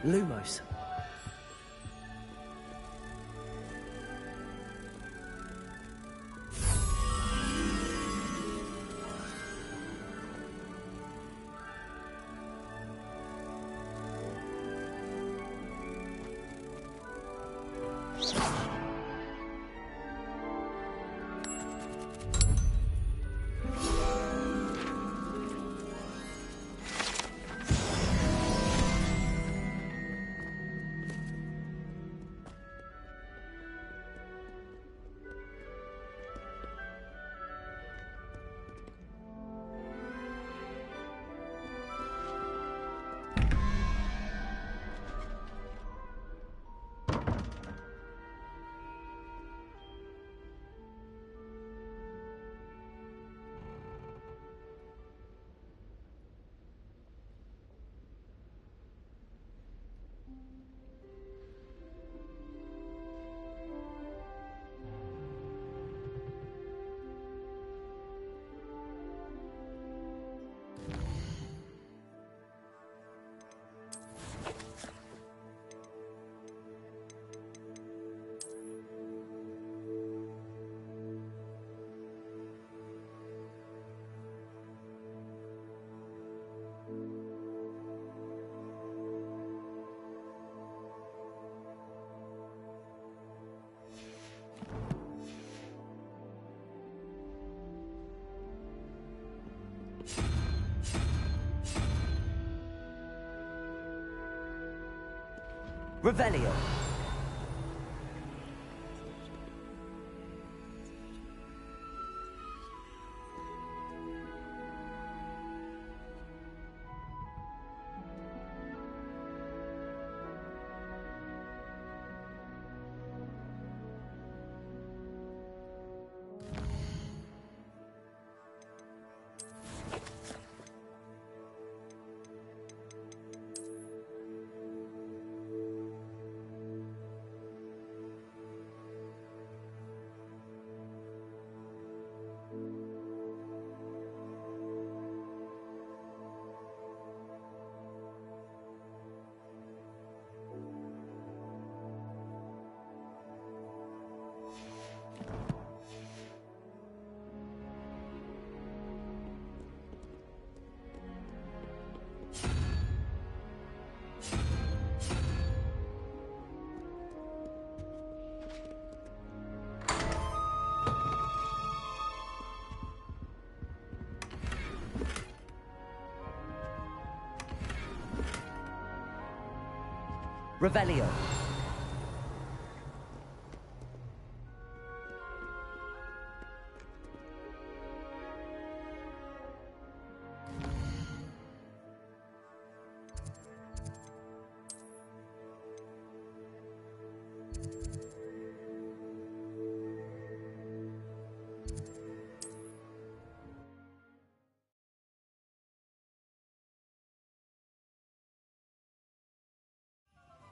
Lumos. Revelio. Revelio.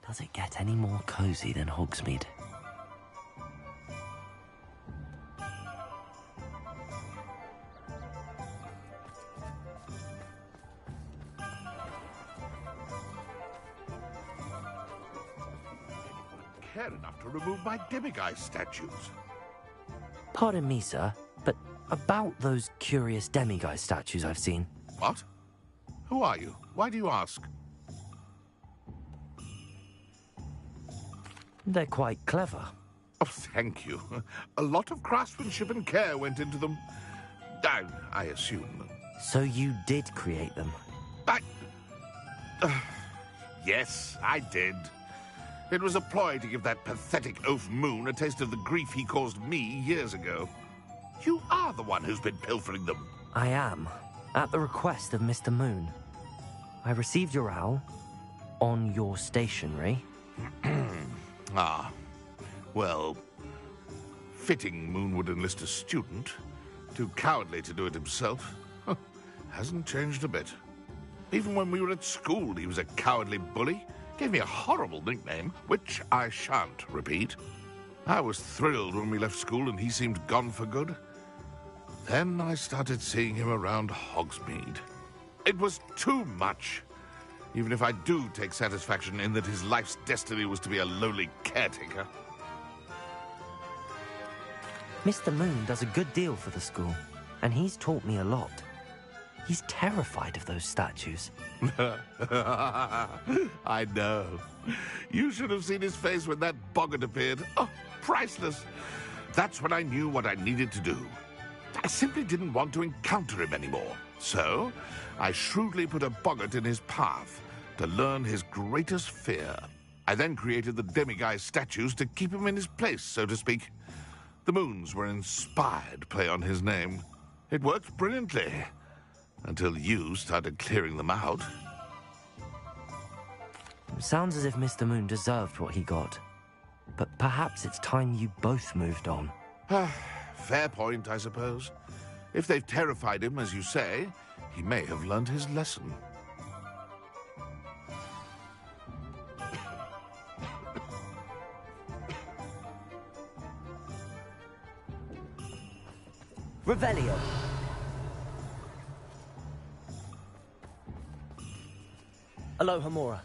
Does it get any more cozy than Hogsmeade? Care enough to remove my demiguise statues. Pardon me, sir, but about those curious demiguise statues I've seen. What? Who are you? Why do you ask? They're quite clever. Oh, thank you. A lot of craftsmanship and care went into them. I assume. So you did create them? Yes, I did. It was a ploy to give that pathetic oaf Moon a taste of the grief he caused me years ago. You are the one who's been pilfering them. I am, at the request of Mr. Moon. I received your owl on your stationery. Ah, well, fitting Moon would enlist a student. Too cowardly to do it himself. Hasn't changed a bit. Even when we were at school, he was a cowardly bully. Gave me a horrible nickname, which I shan't repeat. I was thrilled when we left school and he seemed gone for good. Then I started seeing him around Hogsmeade. It was too much. even if I do take satisfaction in that his life's destiny was to be a lowly caretaker. Mr. Moon does a good deal for the school, and he's taught me a lot. He's terrified of those statues. I know. You should have seen his face when that boggart appeared. Oh, priceless. That's when I knew what I needed to do. I simply didn't want to encounter him anymore. So, I shrewdly put a boggart in his path to learn his greatest fear. I then created the demiguise statues to keep him in his place, so to speak. The moons were inspired play on his name. It worked brilliantly. Until you started clearing them out. Sounds as if Mr. Moon deserved what he got. But perhaps it's time you both moved on. Fair point, I suppose. If they've terrified him, as you say, he may have learned his lesson. Revelio. Aloha Mora.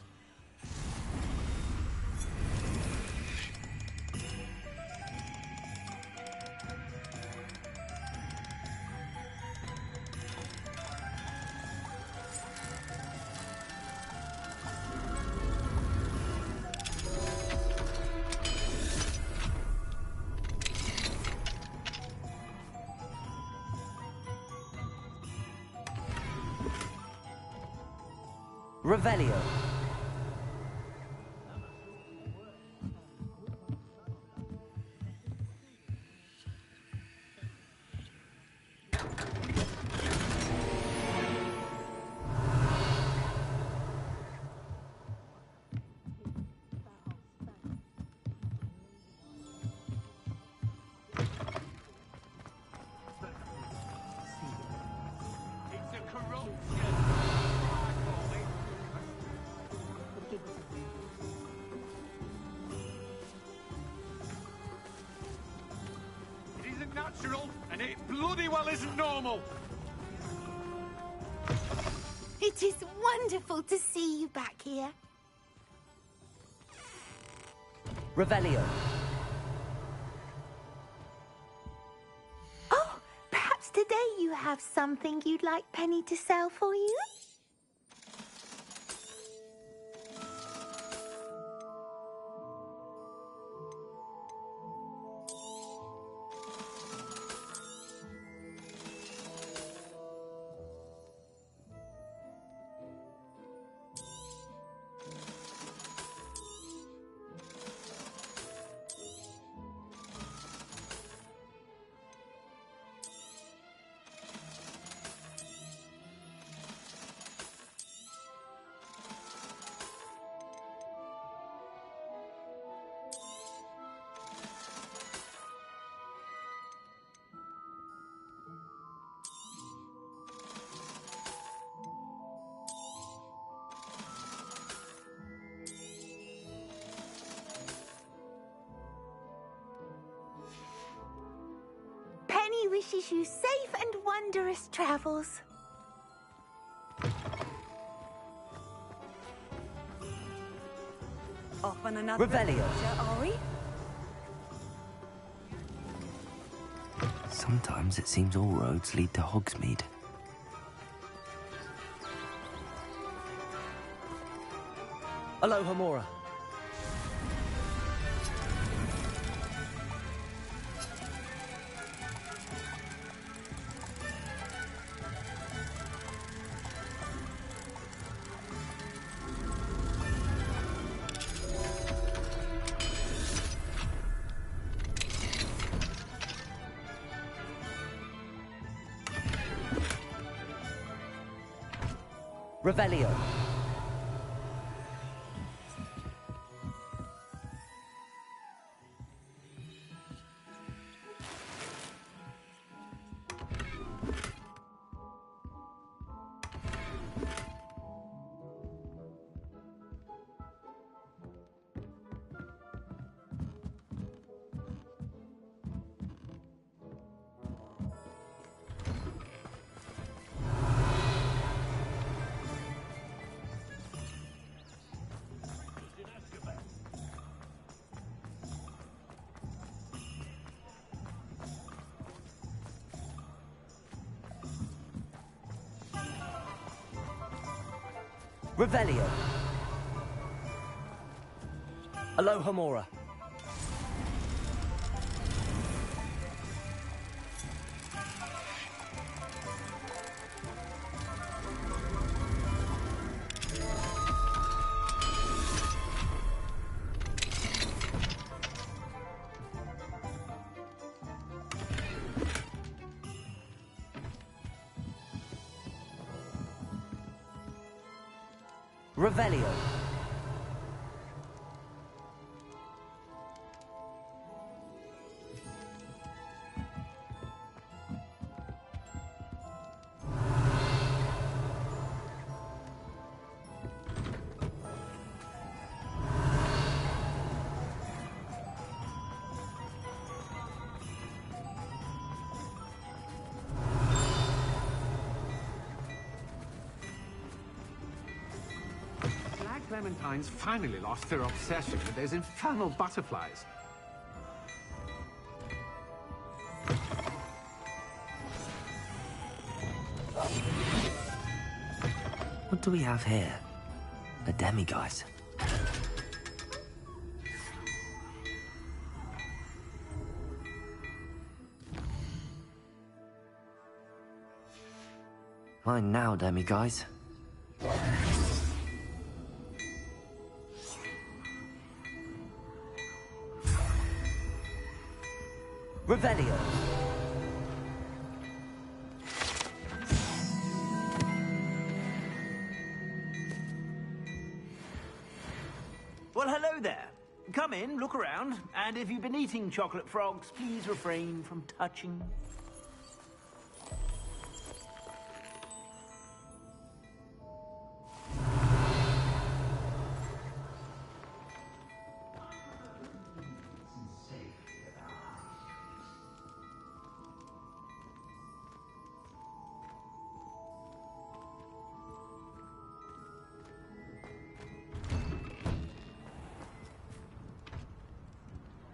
Revelio. Natural, and it bloody well isn't normal. It is wonderful to see you back here. Revelio. Oh, perhaps today you have something you'd like Penny to sell for you? Penny wishes you safe and wondrous travels. Off on another Revelio. adventure, are we? Sometimes it seems all roads lead to Hogsmeade. Aloha Mora. Revelio. Revelio. Aloha Mora. Revelio. Clementines finally lost their obsession with those infernal butterflies. What do we have here? A demiguise. Fine now, demiguise. Revelio. Well, hello there. Come in, look around, and if you've been eating chocolate frogs, please refrain from touching.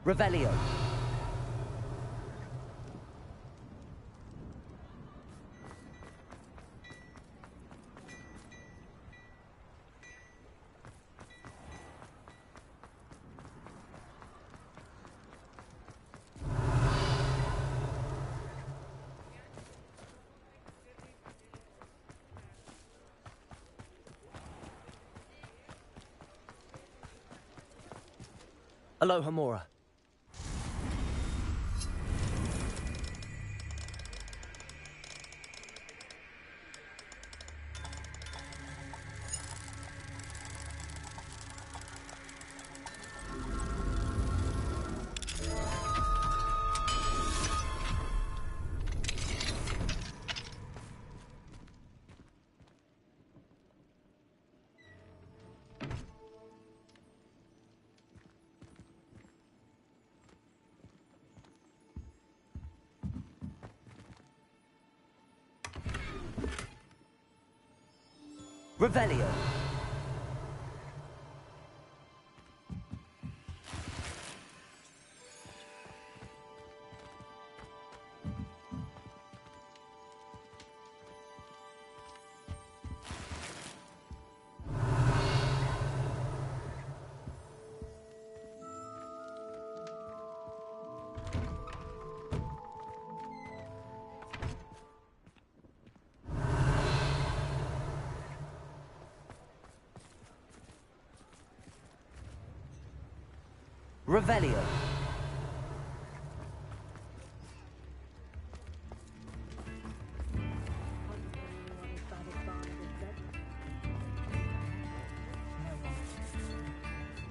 Revelio. Aloha Mora. Revelio. Revelio.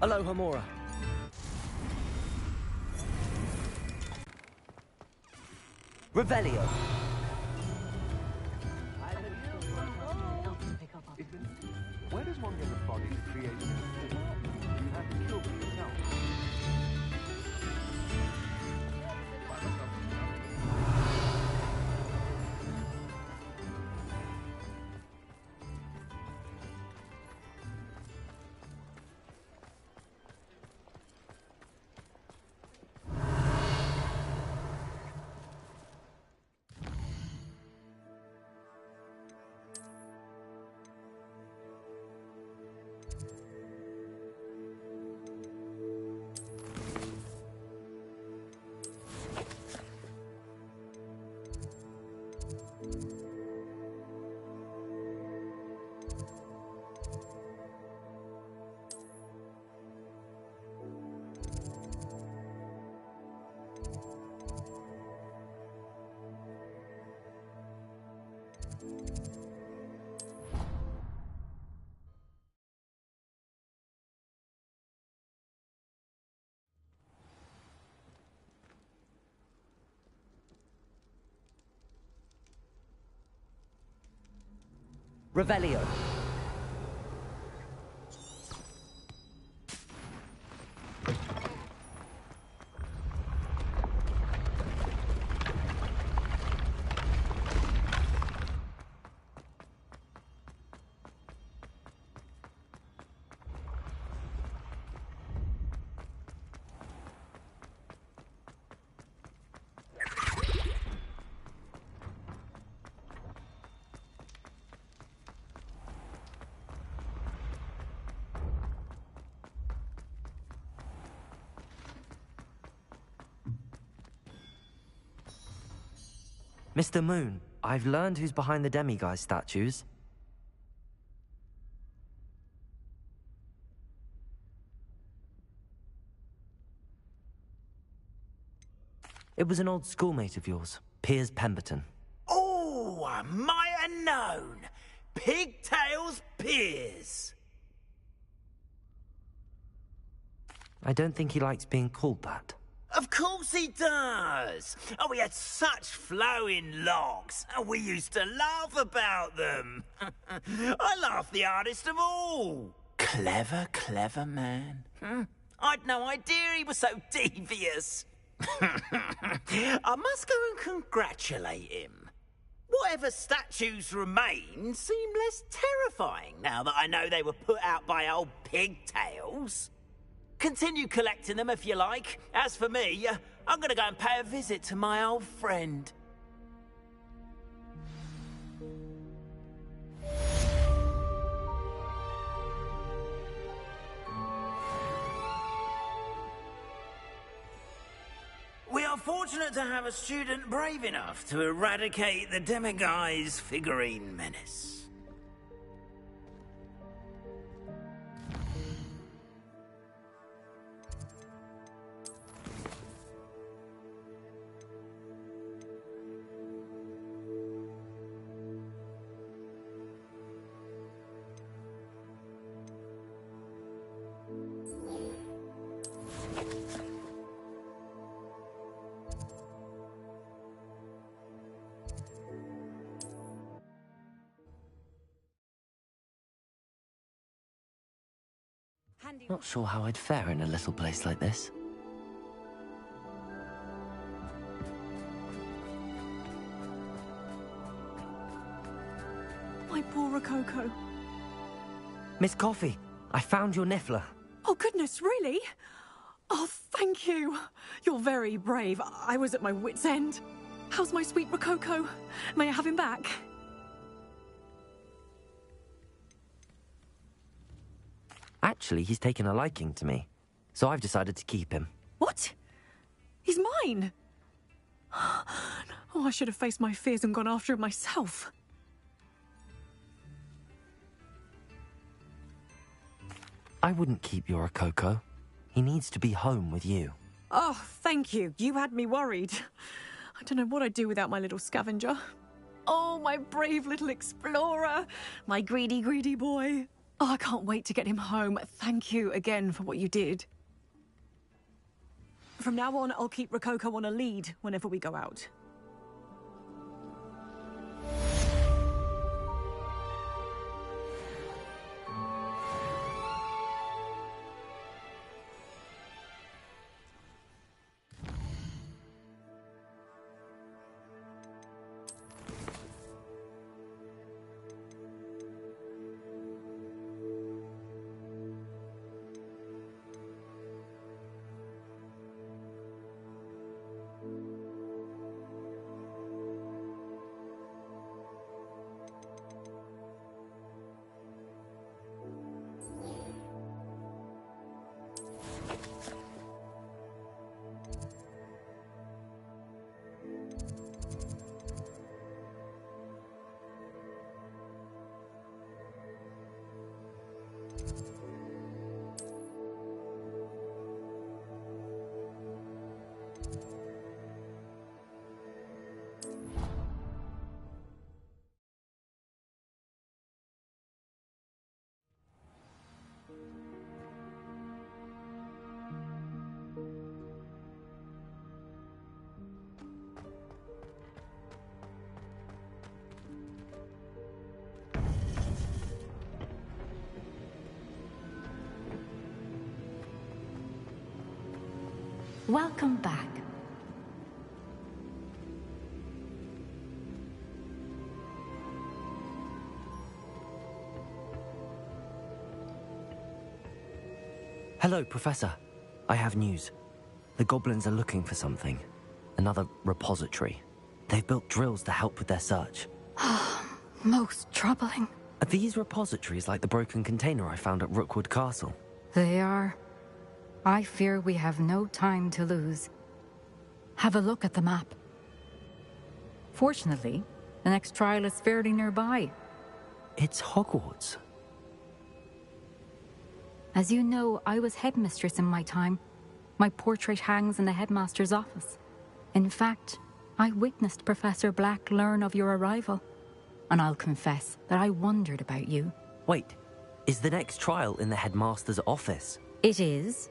Aloha Mora. Revelio. Where does one get the body to create a form? You have to kill them yourself. Revelio. Mr. Moon, I've learned who's behind the demiguise statues. It was an old schoolmate of yours, Piers Pemberton. Oh, I might have known. Pigtails Piers. I don't think he likes being called that. Of course he does. Oh, we had such flowing locks, and we used to laugh about them. I laughed the hardest of all. Clever, clever man. I'd no idea he was so devious. I must go and congratulate him. Whatever statues remain seem less terrifying now that I know they were put out by old pigtails. Continue collecting them if you like. As for me, I'm gonna go and pay a visit to my old friend. We are fortunate to have a student brave enough to eradicate the demiguise figurine menace. Not sure how I'd fare in a little place like this. My poor Rococo. Miss Coffee, I found your niffler. Oh, goodness, really? Oh, thank you. You're very brave. I was at my wit's end. How's my sweet Rococo? May I have him back? Actually, he's taken a liking to me, so I've decided to keep him. What? He's mine? Oh, I should have faced my fears and gone after him myself. I wouldn't keep your Rococo. He needs to be home with you. Oh, thank you. You had me worried. I don't know what I'd do without my little scavenger. Oh, my brave little explorer. My greedy, greedy boy. Oh, I can't wait to get him home. Thank you again for what you did. From now on, I'll keep Rococo on a lead whenever we go out. Welcome back. Hello, Professor. I have news. The goblins are looking for something. Another repository. They've built drills to help with their search. Most troubling. Are these repositories like the broken container I found at Rookwood Castle? They are. I fear we have no time to lose. Have a look at the map. Fortunately, the next trial is fairly nearby. It's Hogwarts. As you know, I was headmistress in my time. My portrait hangs in the headmaster's office. In fact, I witnessed Professor Black learn of your arrival. And I'll confess that I wondered about you. Wait, is the next trial in the headmaster's office? It is.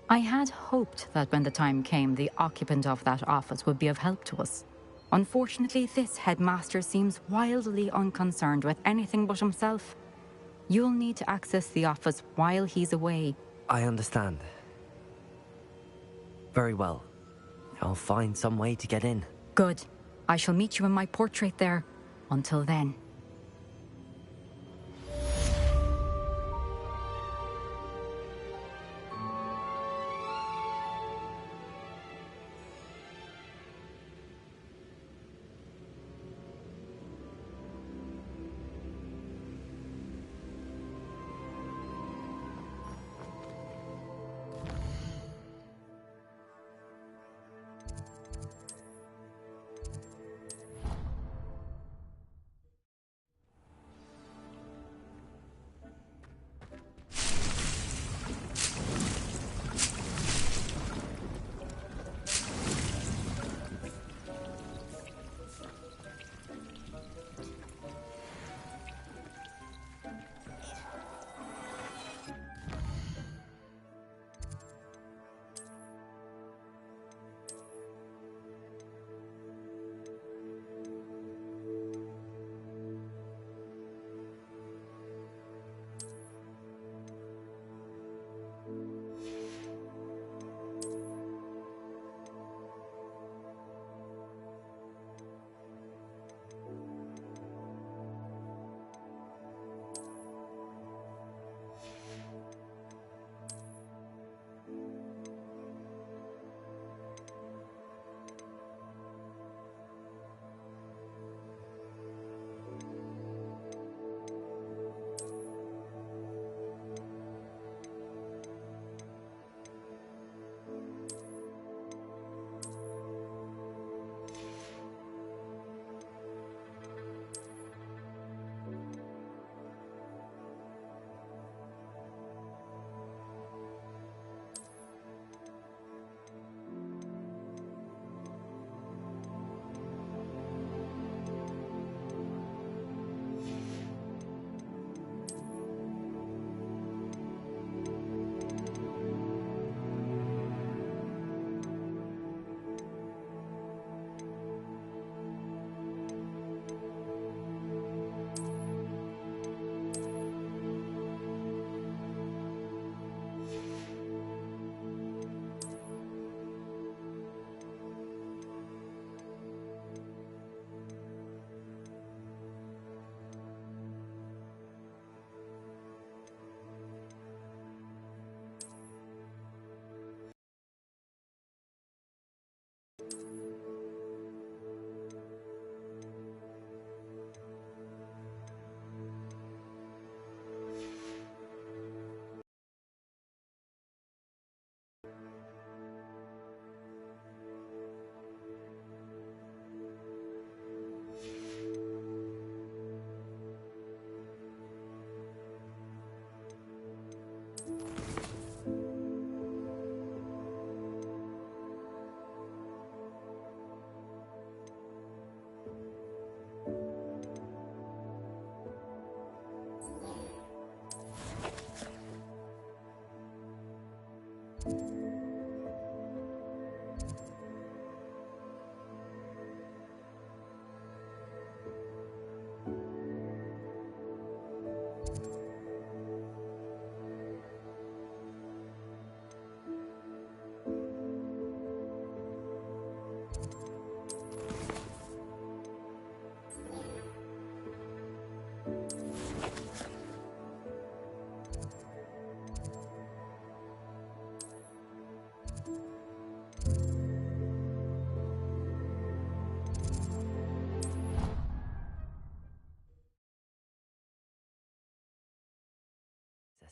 I had hoped that when the time came, the occupant of that office would be of help to us. Unfortunately, this headmaster seems wildly unconcerned with anything but himself. You'll need to access the office while he's away. I understand. Very well. I'll find some way to get in. Good. I shall meet you in my portrait there. Until then.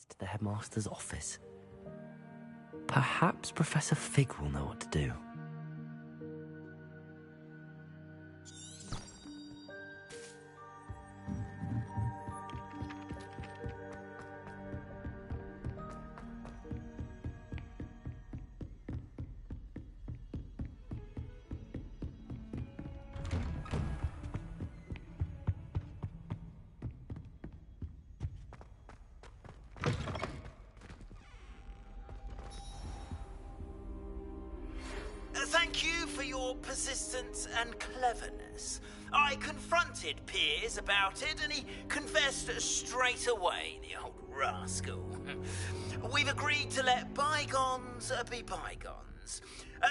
To the headmaster's office. Perhaps Professor Fig will know what to do. Thank you for your persistence and cleverness. I confronted Piers about it, and he confessed straight away, the old rascal. We've agreed to let bygones be bygones.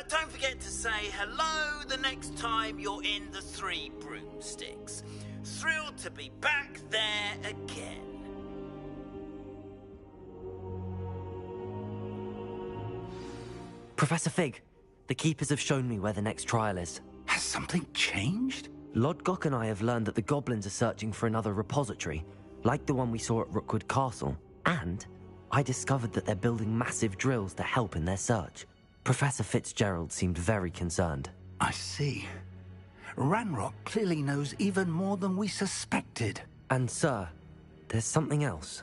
Don't forget to say hello the next time you're in the Three Broomsticks. Thrilled to be back there again. Professor Fig, the Keepers have shown me where the next trial is. Has something changed? Lodgok and I have learned that the goblins are searching for another repository, like the one we saw at Rookwood Castle. And I discovered that they're building massive drills to help in their search. Professor Fitzgerald seemed very concerned. I see. Ranrock clearly knows even more than we suspected. And sir, there's something else.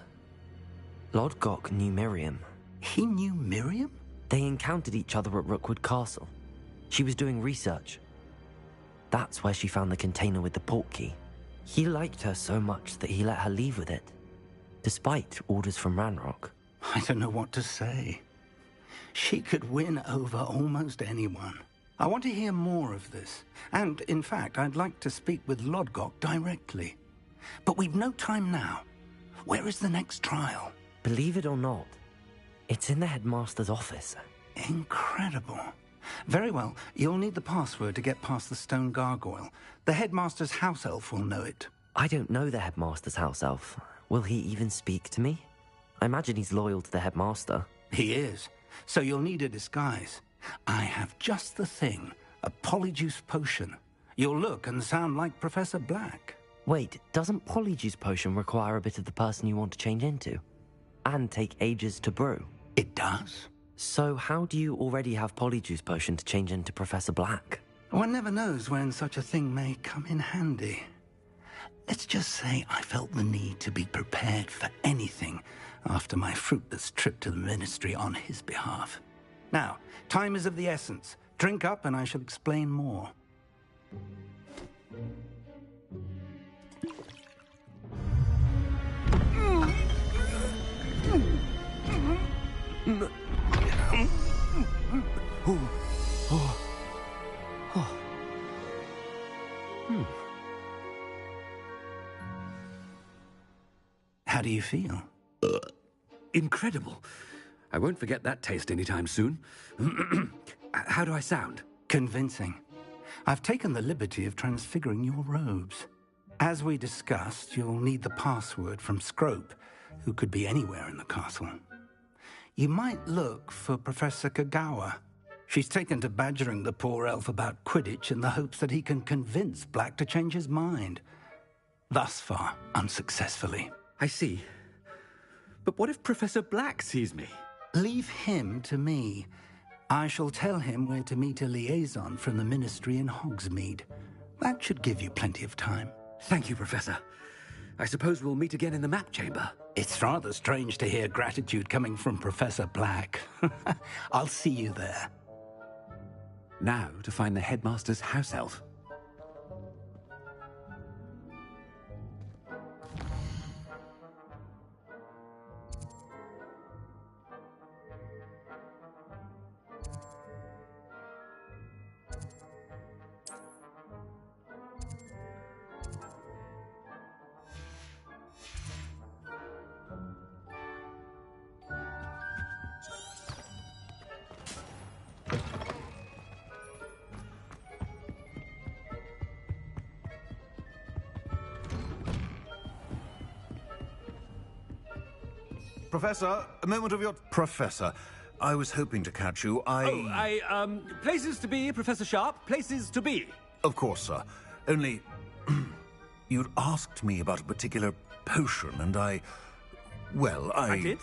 Lodgok knew Miriam. He knew Miriam? They encountered each other at Rookwood Castle. She was doing research. That's where she found the container with the port key. He liked her so much that he let her leave with it, despite orders from Ranrock. I don't know what to say. She could win over almost anyone. I want to hear more of this. And, in fact, I'd like to speak with Lodgok directly. But we've no time now. Where is the next trial? Believe it or not, it's in the headmaster's office. Incredible. Very well. You'll need the password to get past the stone gargoyle. The headmaster's house elf will know it. I don't know the headmaster's house elf. Will he even speak to me? I imagine he's loyal to the headmaster. He is. So you'll need a disguise. I have just the thing. A polyjuice potion. You'll look and sound like Professor Black. Wait, doesn't Polyjuice Potion require a bit of the person you want to change into? And take ages to brew? It does. So how do you already have Polyjuice Potion to change into Professor Black? One never knows when such a thing may come in handy. Let's just say I felt the need to be prepared for anything after my fruitless trip to the Ministry on his behalf. Now, time is of the essence. Drink up and I shall explain more. How do you feel? Incredible. I won't forget that taste anytime soon. How do I sound? Convincing. I've taken the liberty of transfiguring your robes. As we discussed, you'll need the password from Scrope, who could be anywhere in the castle. You might look for Professor Kagawa. She's taken to badgering the poor elf about Quidditch in the hopes that he can convince Black to change his mind. Thus far, unsuccessfully. I see. But what if Professor Black sees me? Leave him to me. I shall tell him where to meet a liaison from the Ministry in Hogsmeade. That should give you plenty of time. Thank you, Professor. I suppose we'll meet again in the map chamber. It's rather strange to hear gratitude coming from Professor Black. I'll see you there. Now to find the headmaster's house elf. Professor, a moment of your... Professor, I was hoping to catch you. Places to be, Professor Sharp. Places to be. Of course, sir. Only... you'd asked me about a particular potion, and well, I did?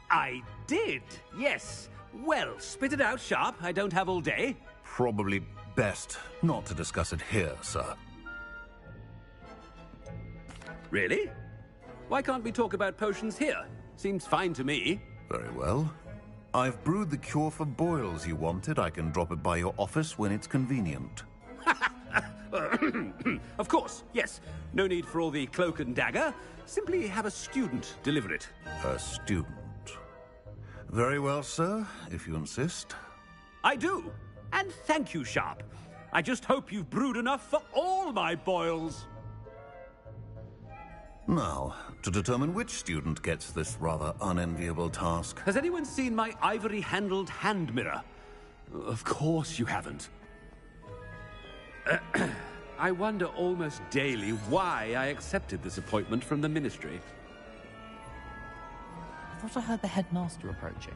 I did, yes. Well, spit it out, Sharp. I don't have all day. Probably best not to discuss it here, sir. Really? Why can't we talk about potions here? Seems fine to me. Very well. I've brewed the cure for boils you wanted. I can drop it by your office when it's convenient. Of course, yes. No need for all the cloak and dagger. Simply have a student deliver it. A student? Very well, sir, if you insist. I do. And thank you, Sharp. I just hope you've brewed enough for all my boils. Now, to determine which student gets this rather unenviable task. Has anyone seen my ivory-handled hand mirror? Of course you haven't. I wonder almost daily why I accepted this appointment from the Ministry. I thought I heard the headmaster approaching.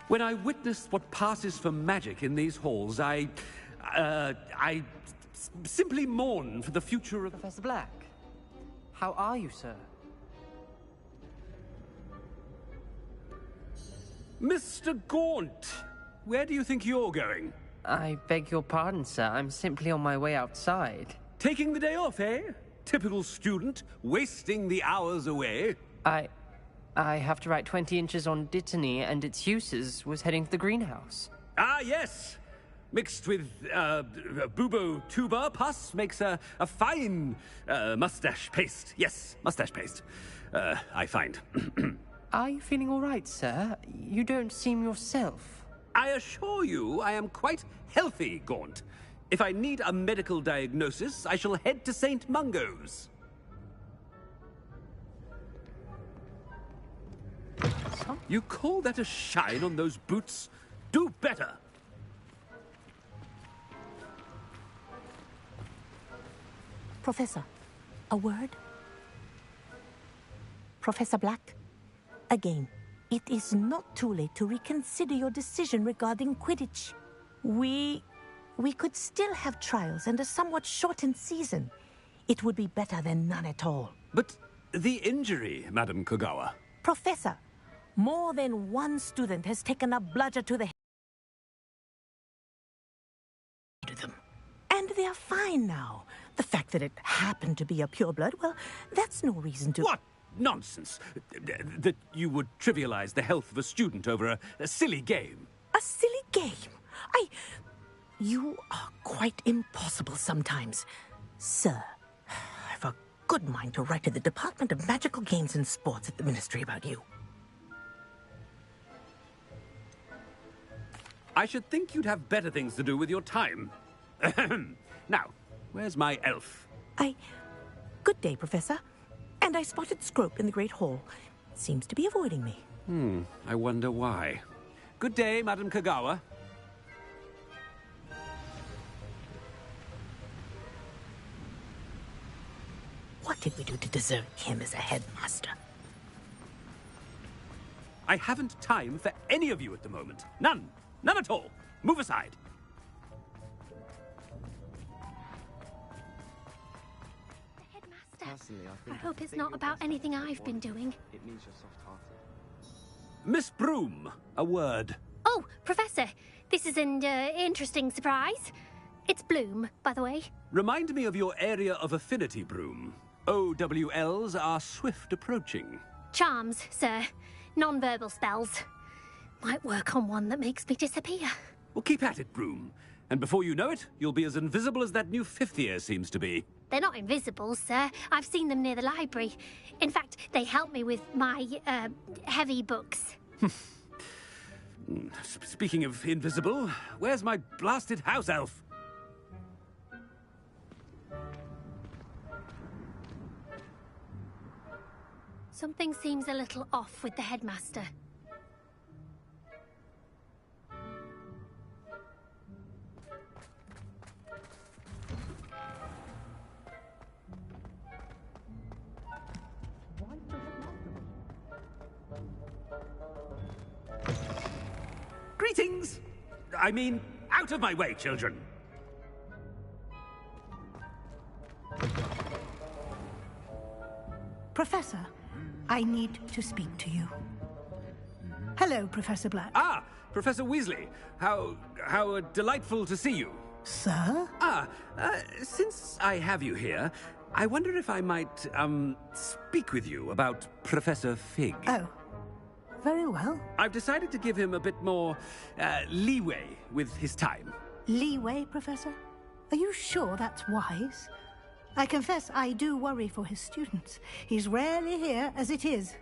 When I witness what passes for magic in these halls, I simply mourn for the future of... Professor Black, how are you, sir? Mr. Gaunt, where do you think you're going? I beg your pardon, sir. I'm simply on my way outside. Taking the day off, eh? Typical student, wasting the hours away. I have to write 20 inches on Dittany and its uses. Was heading to the greenhouse. Ah, yes. Mixed with bubo tuber pus makes a fine mustache paste. Yes, mustache paste. I find. Are you feeling all right, sir? You don't seem yourself. I assure you I am quite healthy, Gaunt. If I need a medical diagnosis, I shall head to St. Mungo's. You call that a shine on those boots? Do better! Professor, a word? Professor Black, again, it is not too late to reconsider your decision regarding Quidditch. We could still have trials and a somewhat shortened season. It would be better than none at all. But the injury, Madam Kogawa. Professor, more than one student has taken a bludger to the head to them. And they are fine now. The fact that it happened to be a pureblood, well, that's no reason to... What nonsense! That you would trivialize the health of a student over a silly game. A silly game? You are quite impossible sometimes. Sir, I've a good mind to write to the Department of Magical Games and Sports at the Ministry about you. I should think you'd have better things to do with your time. Now, where's my elf? Good day, Professor. And I spotted Scrope in the Great Hall. Seems to be avoiding me. I wonder why. Good day, Madam Kogawa. What did we do to deserve him as a headmaster? I haven't time for any of you at the moment. None. None at all. Move aside. Personally, I hope it's not about anything I've been doing. It means you're soft-hearted. Miss Broom, a word. Oh, Professor, this is an interesting surprise. It's Bloom, by the way. Remind me of your area of affinity, Broom. OWLs are swift approaching. Charms, sir. Non-verbal spells. Might work on one that makes me disappear. Well, keep at it, Broom. And before you know it, you'll be as invisible as that new fifth year seems to be. They're not invisible, sir. I've seen them near the library. In fact, they help me with my, heavy books. Speaking of invisible, where's my blasted house elf? Something seems a little off with the headmaster. Greetings! I mean, out of my way, children! Professor, I need to speak to you. Hello, Professor Black. Ah, Professor Weasley. How delightful to see you. Sir? Since I have you here, I wonder if I might, speak with you about Professor Fig. Oh, very well. I've decided to give him a bit more, leeway with his time. Leeway, Professor? Are you sure that's wise? I confess I do worry for his students. He's rarely here as it is.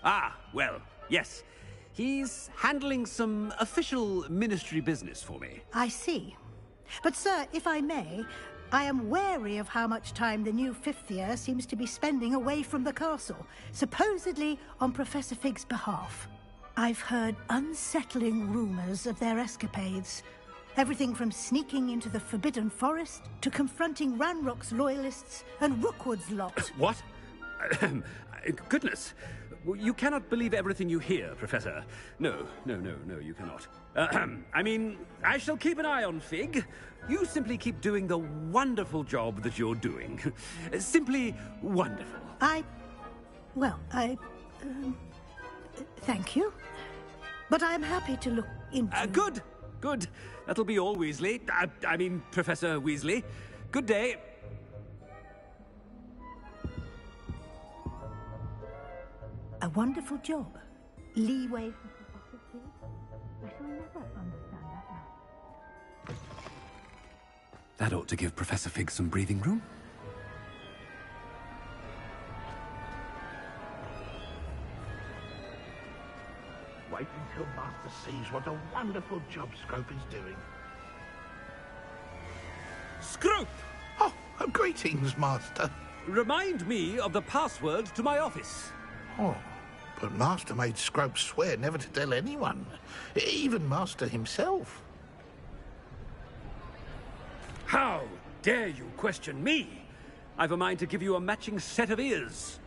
Ah, well, yes. He's handling some official ministry business for me. I see. But, sir, if I may, I am wary of how much time the new fifth year seems to be spending away from the castle, supposedly on Professor Fig's behalf. I've heard unsettling rumors of their escapades. Everything from sneaking into the Forbidden Forest to confronting Ranrock's loyalists and Rookwood's lot. What? Goodness. You cannot believe everything you hear, Professor. No, you cannot. I mean, I shall keep an eye on Fig. You simply keep doing the wonderful job that you're doing. Simply wonderful. Thank you. But I'm happy to look into... Good. That'll be all, Weasley. I mean, Professor Weasley. Good day. A wonderful job. Leeway for Professor Fig? I shall never understand that now. That ought to give Professor Fig some breathing room. Wait until Master sees what a wonderful job Scrope is doing. Scrope! Oh, greetings, Master. Remind me of the password to my office. Oh, but Master made Scrope swear never to tell anyone, even Master himself. How dare you question me? I've a mind to give you a matching set of ears.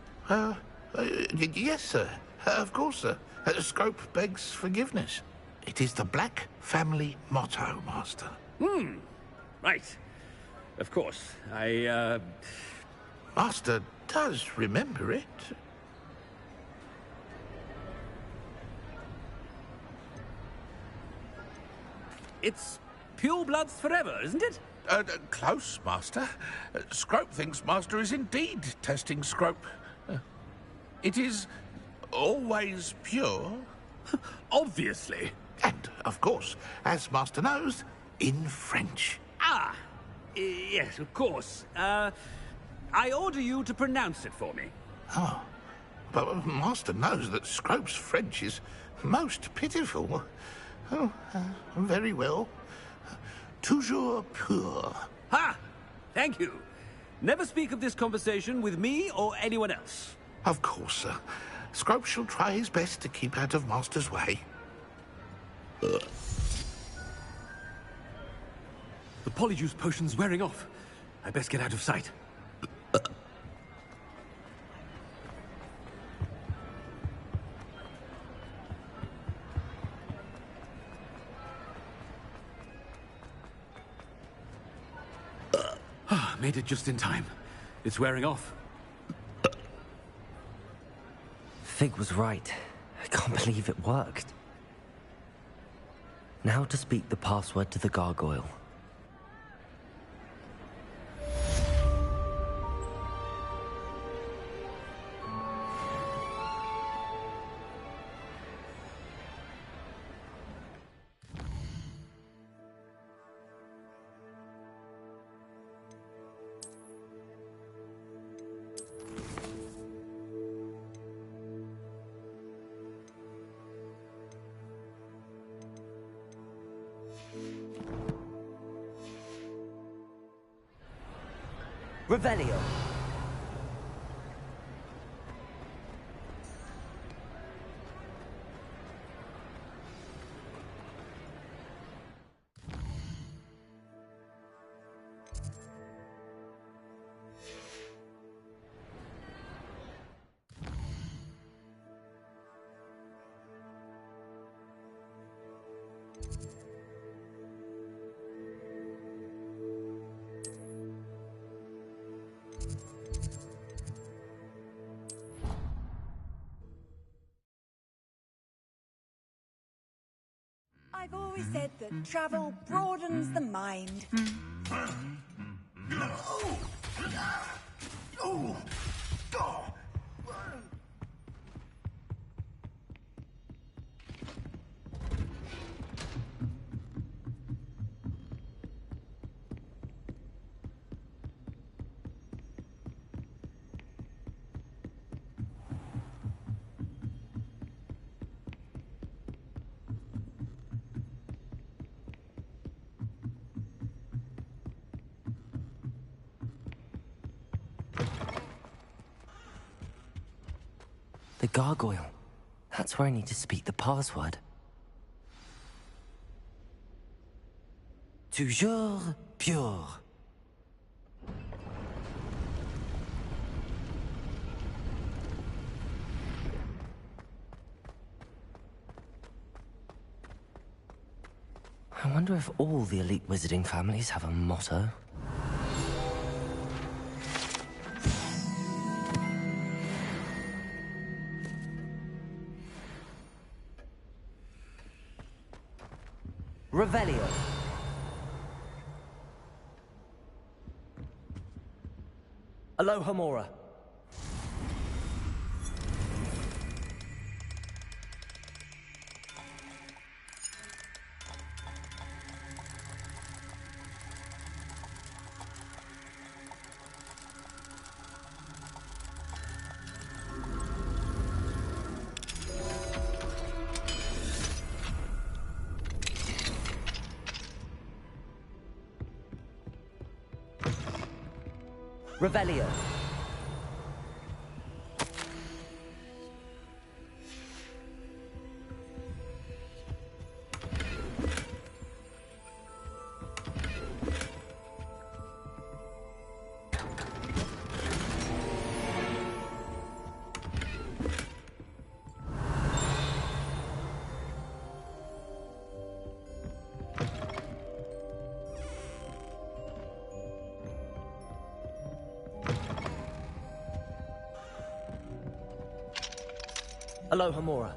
Yes, sir. Of course, sir. Scrope begs forgiveness. It is the Black family motto, Master. Right. Of course. Master does remember it. It's pure bloods forever, isn't it? Close, Master. Scrope thinks Master is indeed testing Scrope. It is always pure. Obviously. And, of course, as Master knows, in French. Yes, of course. I order you to pronounce it for me. Oh, but Master knows that Scrope's French is most pitiful. Oh, very well. Toujours pur. Ha! Thank you. Never speak of this conversation with me or anyone else. Of course, sir. Scrope shall try his best to keep out of Master's way. The polyjuice potion's wearing off. I best get out of sight. Made it just in time. It's wearing off. Fig was right. I can't believe it worked. Now to speak the password to the gargoyle. Revelio. said that travel broadens the mind. The gargoyle. That's where I need to speak the password. Toujours pure. I wonder if all the elite wizarding families have a motto. Revelio. Aloha Mora. Revelio. Aloha Mora.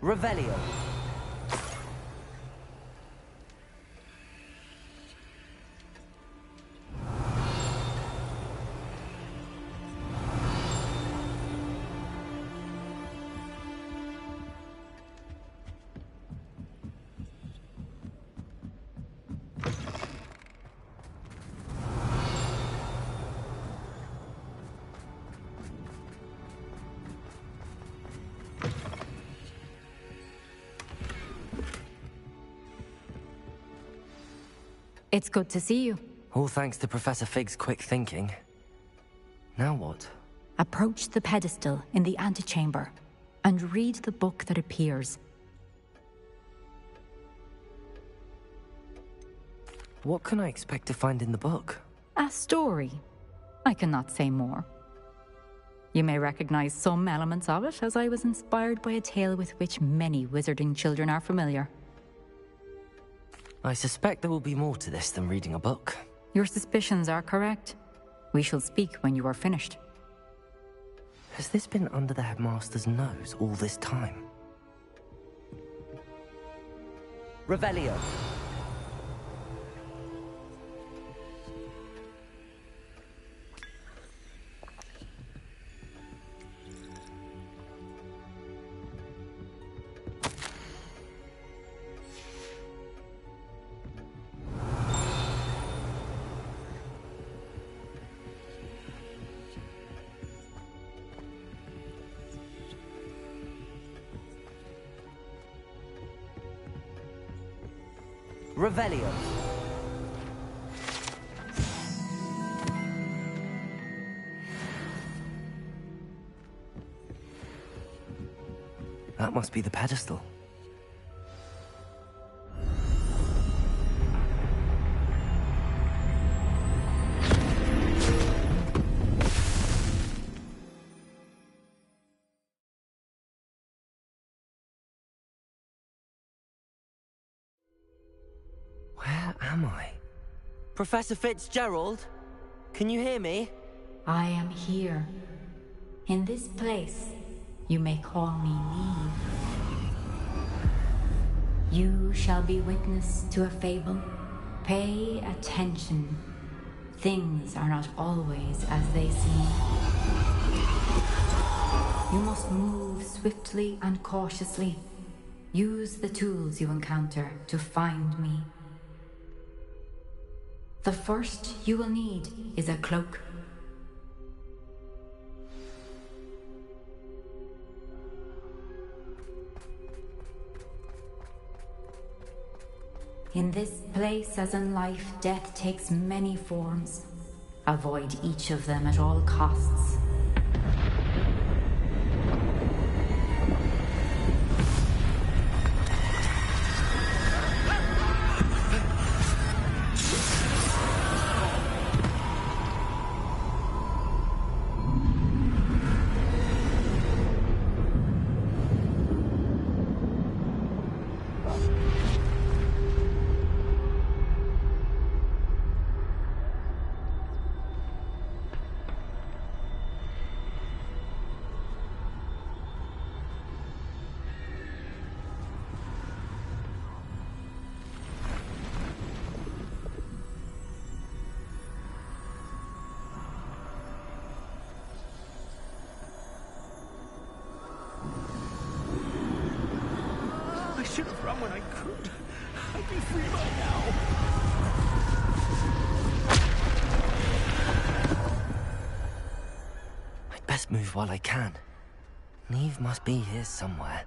Revelio. It's good to see you. All thanks to Professor Fig's quick thinking. Now what? Approach the pedestal in the antechamber and read the book that appears. What can I expect to find in the book? A story. I cannot say more. You may recognize some elements of it, as I was inspired by a tale with which many wizarding children are familiar. I suspect there will be more to this than reading a book. Your suspicions are correct. We shall speak when you are finished. Has this been under the headmaster's nose all this time? Revelio. Revelio. That must be the pedestal. Where am I? Professor Fitzgerald? Can you hear me? I am here. In this place, you may call me Neve. You shall be witness to a fable. Pay attention. Things are not always as they seem. You must move swiftly and cautiously. Use the tools you encounter to find me. The first you will need is a cloak. In this place, as in life, death takes many forms. Avoid each of them at all costs. I should have run when I could. I'd be free by now. I'd best move while I can. Neve must be here somewhere.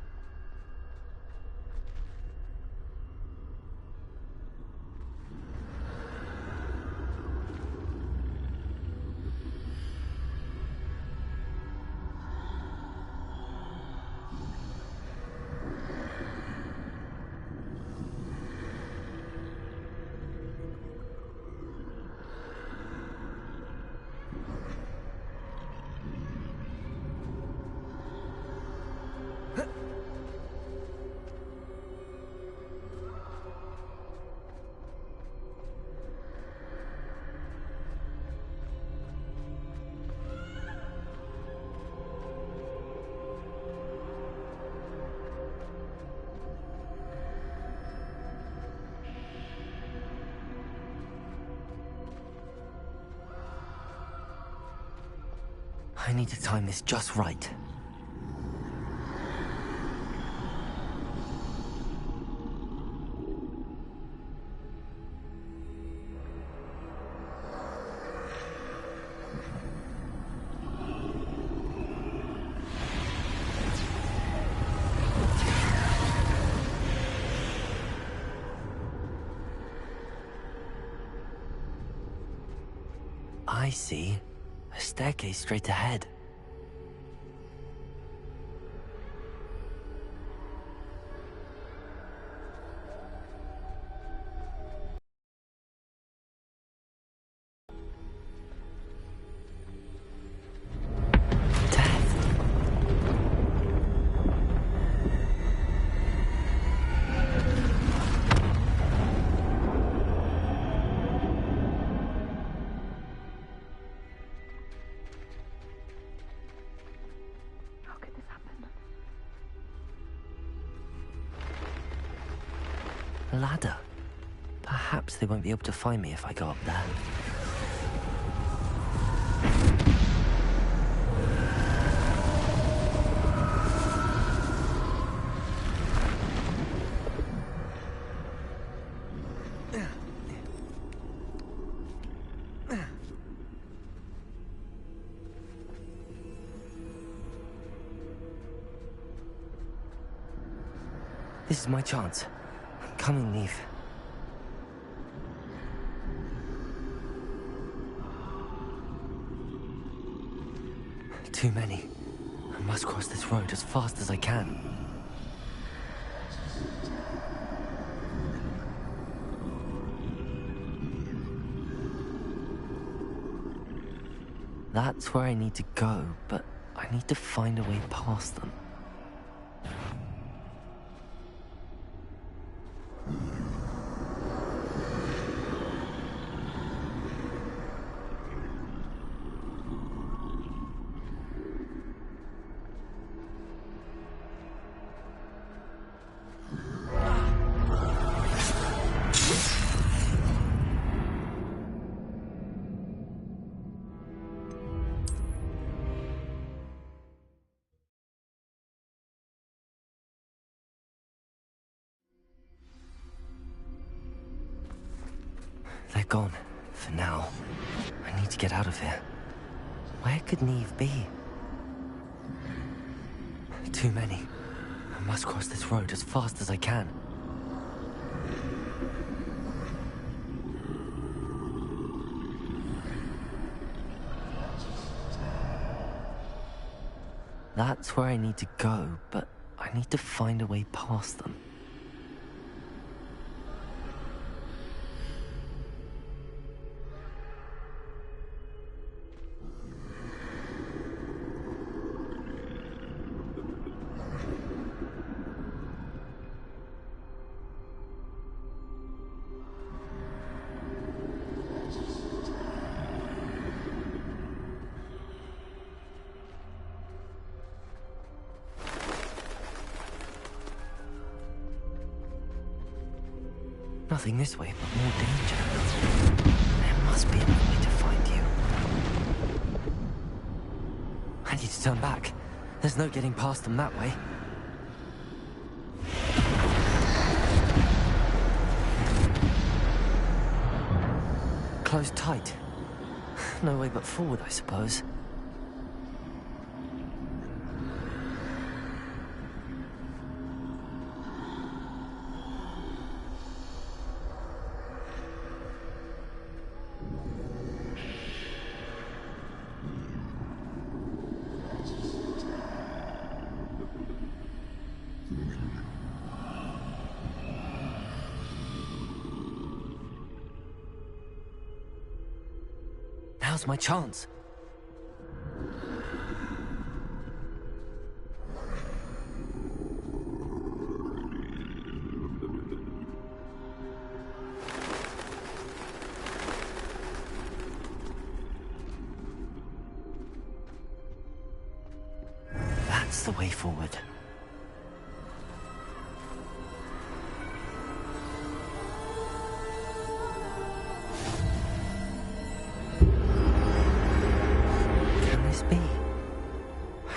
I need to time this just right. I see. A staircase straight ahead. A ladder. Perhaps they won't be able to find me if I go up there. This is my chance. I'm coming, Neve. Too many. I must cross this road as fast as I can. That's where I need to go, but I need to find a way past them. They're gone, for now. I need to get out of here. Where could Neve be? Too many. I must cross this road as fast as I can. That's where I need to go, but I need to find a way past them. Nothing this way, but more danger. There must be another way to find you. I need to turn back. There's no getting past them that way. Closed tight. No way but forward, I suppose. Now's my chance. That's the way forward.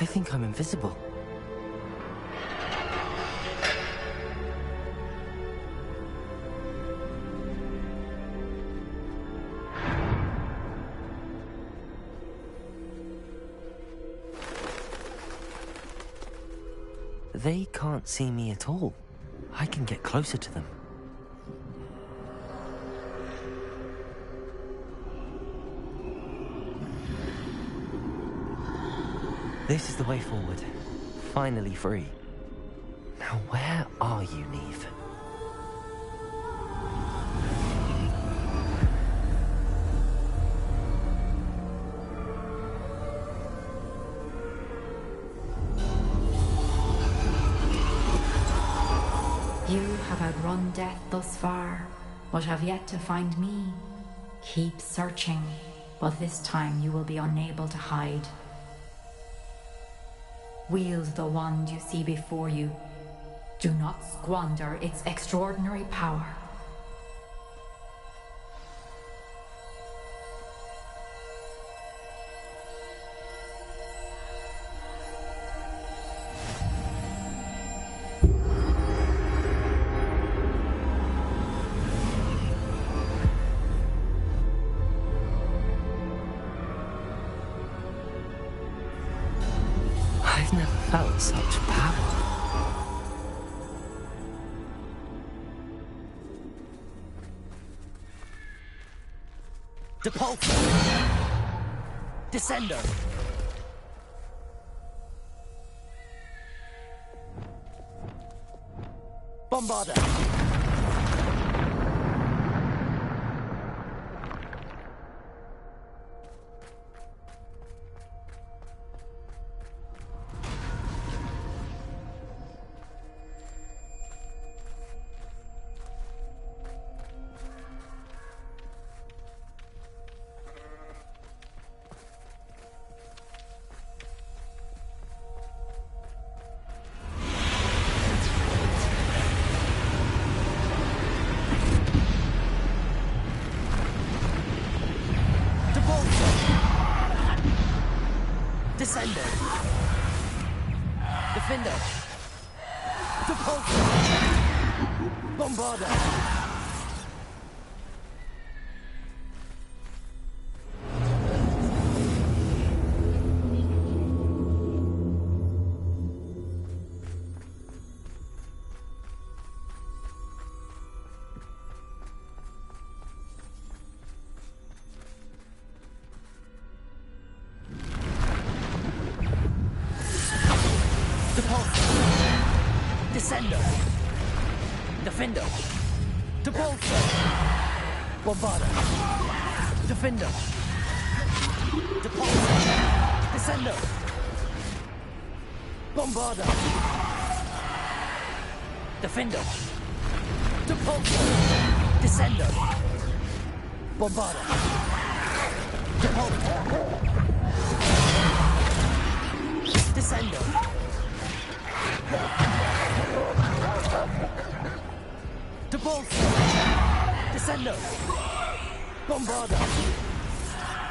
I think I'm invisible. They can't see me at all. I can get closer to them. This is the way forward. Finally free. Now where are you, Neve? You have outrun death thus far, but have yet to find me. Keep searching, but this time you will be unable to hide. Wield the wand you see before you. Do not squander its extraordinary power. I've never felt such power. Depulsor! Descender! Bombarder! Descender. Defender. Depulsor. Bombarder. Descender. Defender. Depulsor. Bombarder. Defender. Depulsor. Descender. Bombarder. Defender. Depulsor. Descender. Bombarder. Depulsor. Descender. Depulsor. Descender. Bombarder.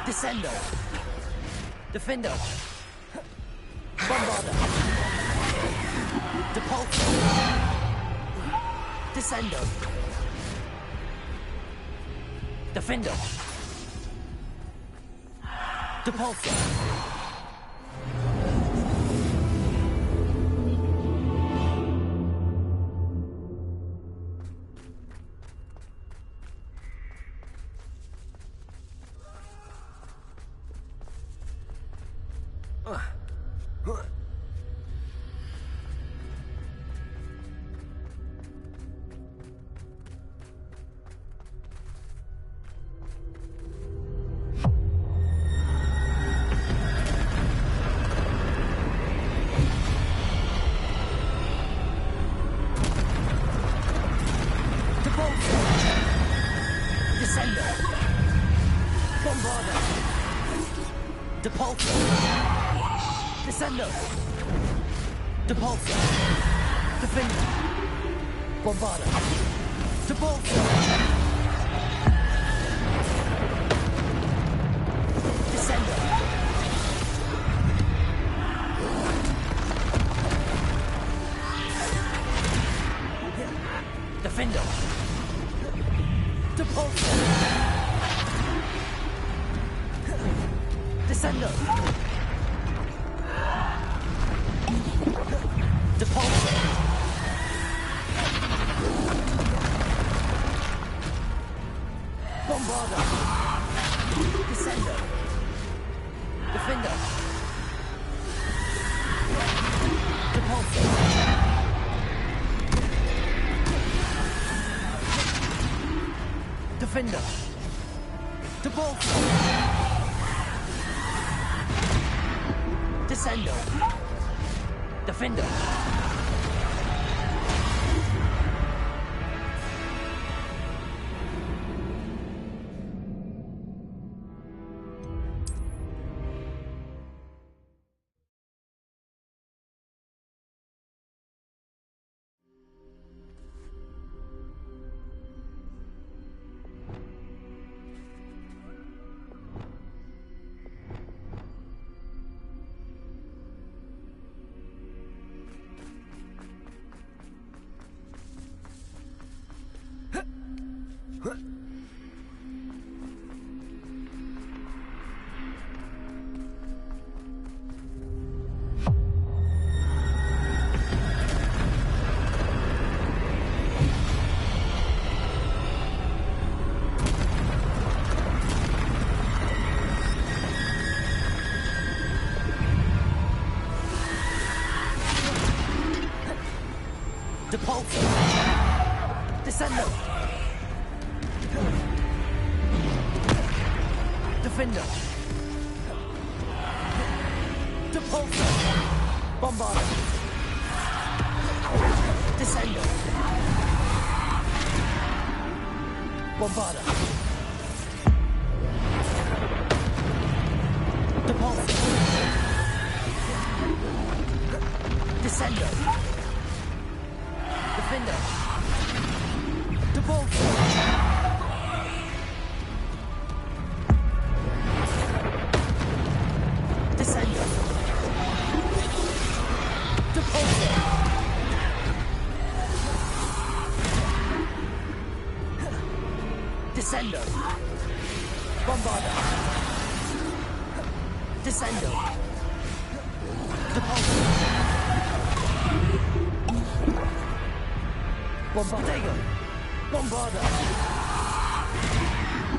Descender. Defender. Bombarder. Depulsor. Descender. Defender. Depulsor. Descender. Bombarder. Depulsor. Descender. Depulsor. Defender. Bombarder. Depulsor. Descender. Defender. Depulsor. Descender. Depulsor. Bombarder. Descender. Defender. Depulsor. Defender. Depulsor. Descender. Defender. Depulsor. Descender! Defender! Depulsor! Bombarder! Descender! Bombarder! Depulsor! Descender! Defender! Depulsor! Descender! Depulsor! Descender! Bombarder! Descender! Depulsor! Bombarder! Bombarder!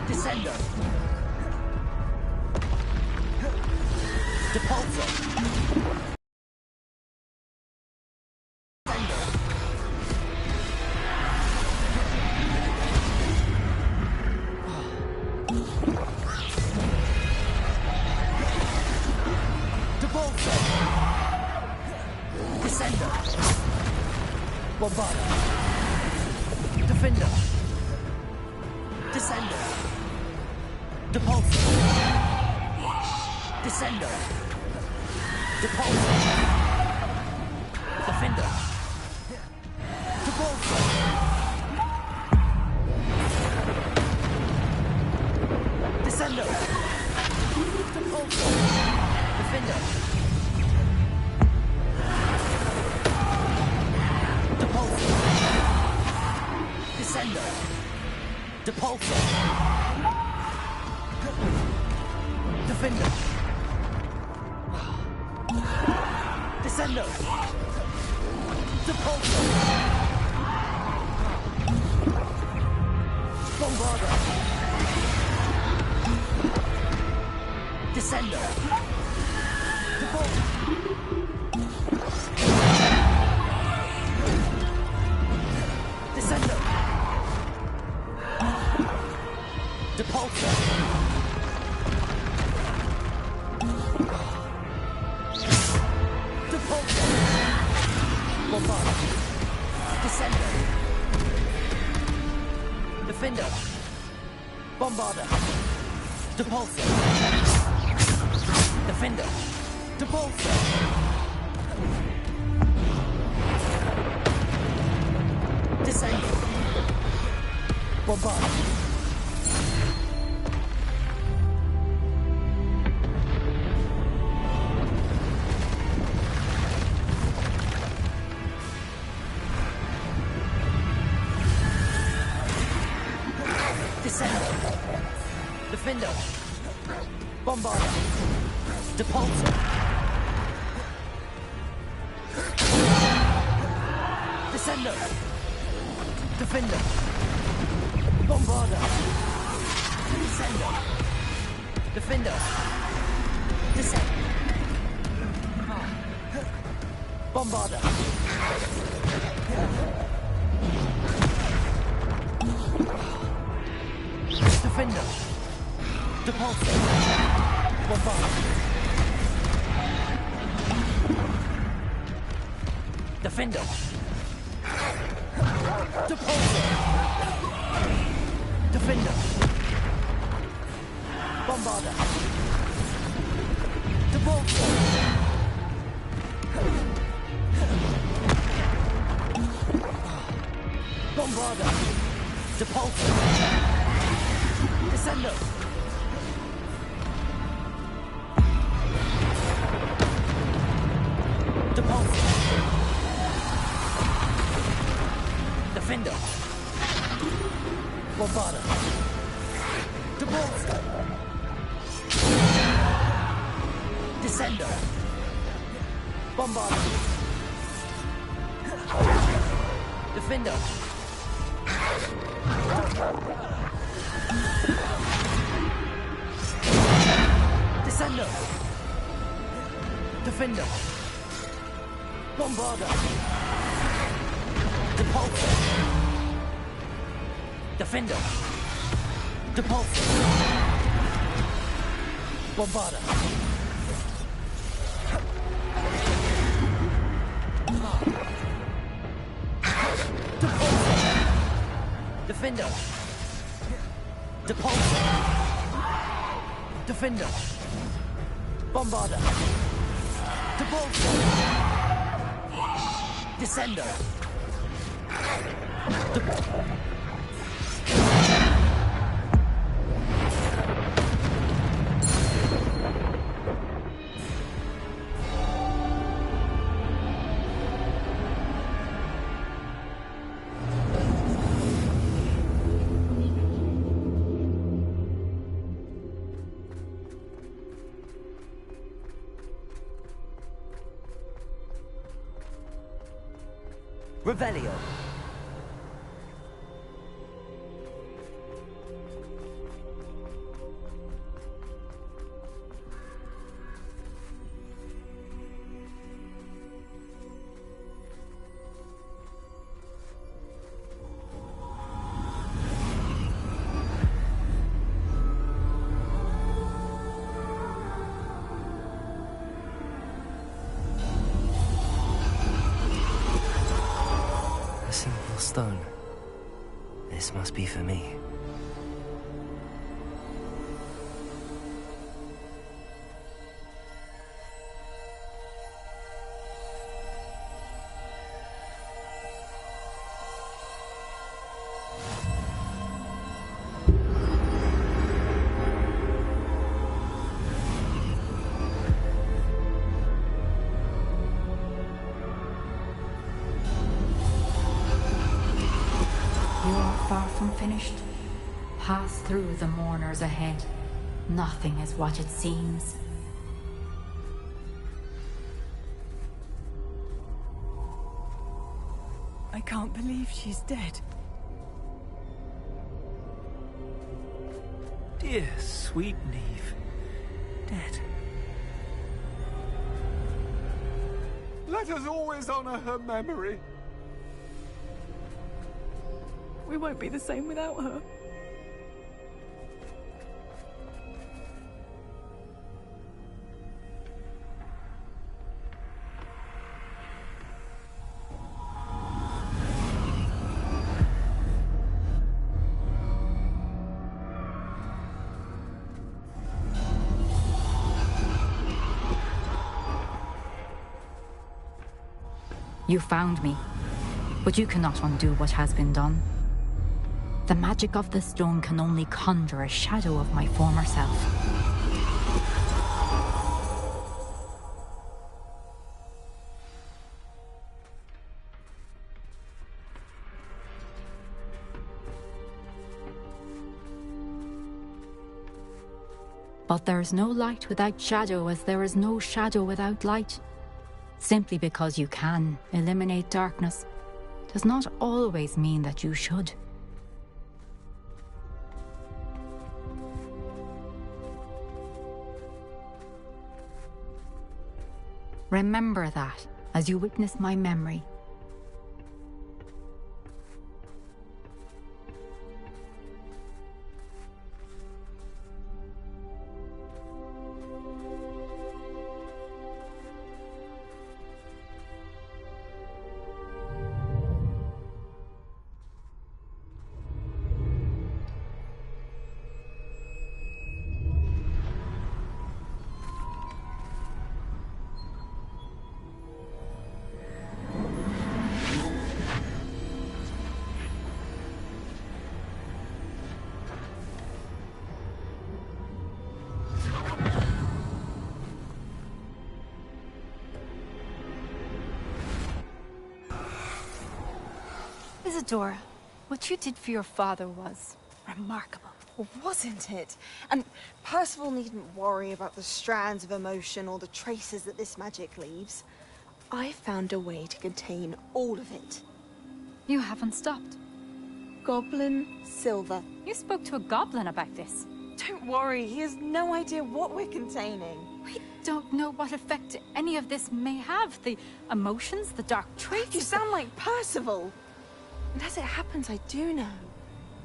Descender! Depulsor! Descender! Bombarder! Defender! Descender! Depulsor! Descender! Depulsor! Defender! Depulsor! Descender! Depulsor! Defender! Depulsor! Descender! Depulsor! Defender! Descender! Depulsor! Bombarder! Descender! Depulsor! Descender! Depulsor! Depulsor! Bombarder! Descender! Defender! Bombarder! Depulsor! Defender! Depulsor! Descender! Bombarder! Descender! Defender! Bombarder! Depulsor! Descender! Defender! Bombarder! Descender! Defender! Descender! Bombarder! Defender! Depulsor! Bombarder! Defender! Depulsor! Defender! Bombarder! Depulsor! Bombarder! Depulsor! Descender! Depulsor! Defender! Bombarder! Depulsor! Descender! Bombarder! Defender! Descender! Defender! Bombarder! Depulsor! Defender. Depulsor. Bombarda. Depulsor. Defender. Depulsor. Defender. Bombarda. Depulsor. Descender. Revelio. A simple stone. This must be for me. You are far from finished. Pass through the mourners ahead. Nothing is what it seems. I can't believe she's dead. Dear sweet Neve. Dead. Let us always honor her memory. We won't be the same without her. You found me, but you cannot undo what has been done. The magic of the stone can only conjure a shadow of my former self. But there is no light without shadow, as there is no shadow without light. Simply because you can eliminate darkness does not always mean that you should. Remember that as you witness my memory. Isadora, what you did for your father was remarkable. Well, wasn't it? And Percival needn't worry about the strands of emotion or the traces that this magic leaves. I found a way to contain all of it. You haven't stopped. Goblin silver. You spoke to a goblin about this. Don't worry, he has no idea what we're containing. We don't know what effect any of this may have. The emotions, the dark traits. You sound like Percival. And as it happens, I do know.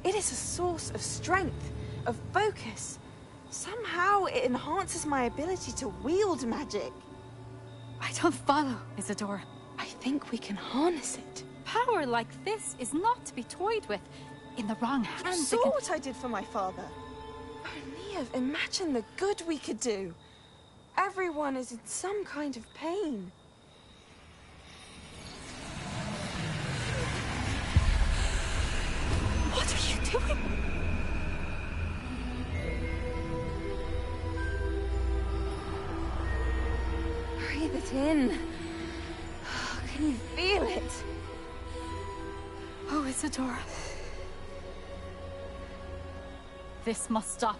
It is a source of strength, of focus. Somehow it enhances my ability to wield magic. I don't follow, Isadora. I think we can harness it. Power like this is not to be toyed with. In the wrong You hands, saw what I did for my father. Oh, Neve, imagine the good we could do. Everyone is in some kind of pain. What are you doing? Breathe it in. Can you feel it? Oh, Isadora. This must stop.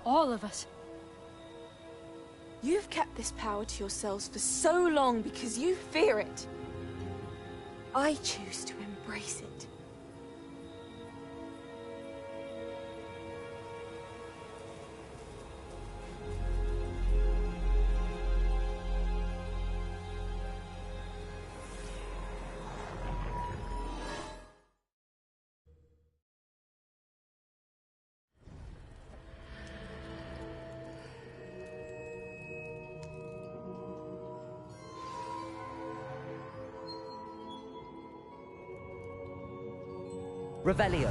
All of it. You've kept this power to yourselves for so long because you fear it. I choose to embrace it. Revelio.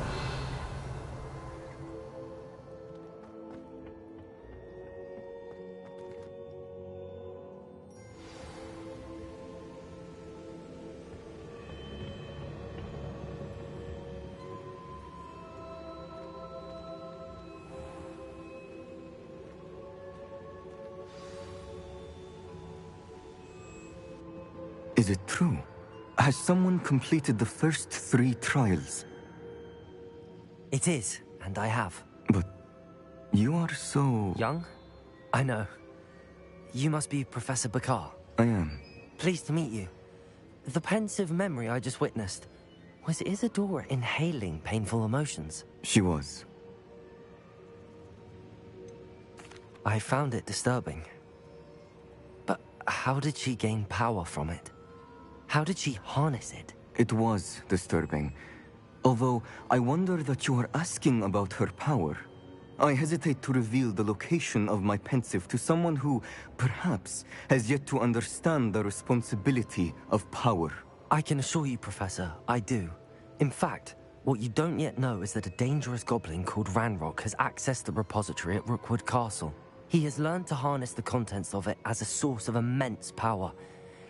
Is it true? Has someone completed the first 3 trials? It is, and I have. But you are so... Young? I know. You must be Professor Bakar. I am. Pleased to meet you. The pensive memory I just witnessed, was Isadora inhaling painful emotions? She was. I found it disturbing. But how did she gain power from it? How did she harness it? It was disturbing. Although, I wonder that you are asking about her power. I hesitate to reveal the location of my pensive to someone who, perhaps, has yet to understand the responsibility of power. I can assure you, Professor, I do. In fact, what you don't yet know is that a dangerous goblin called Ranrock has accessed the repository at Rookwood Castle. He has learned to harness the contents of it as a source of immense power.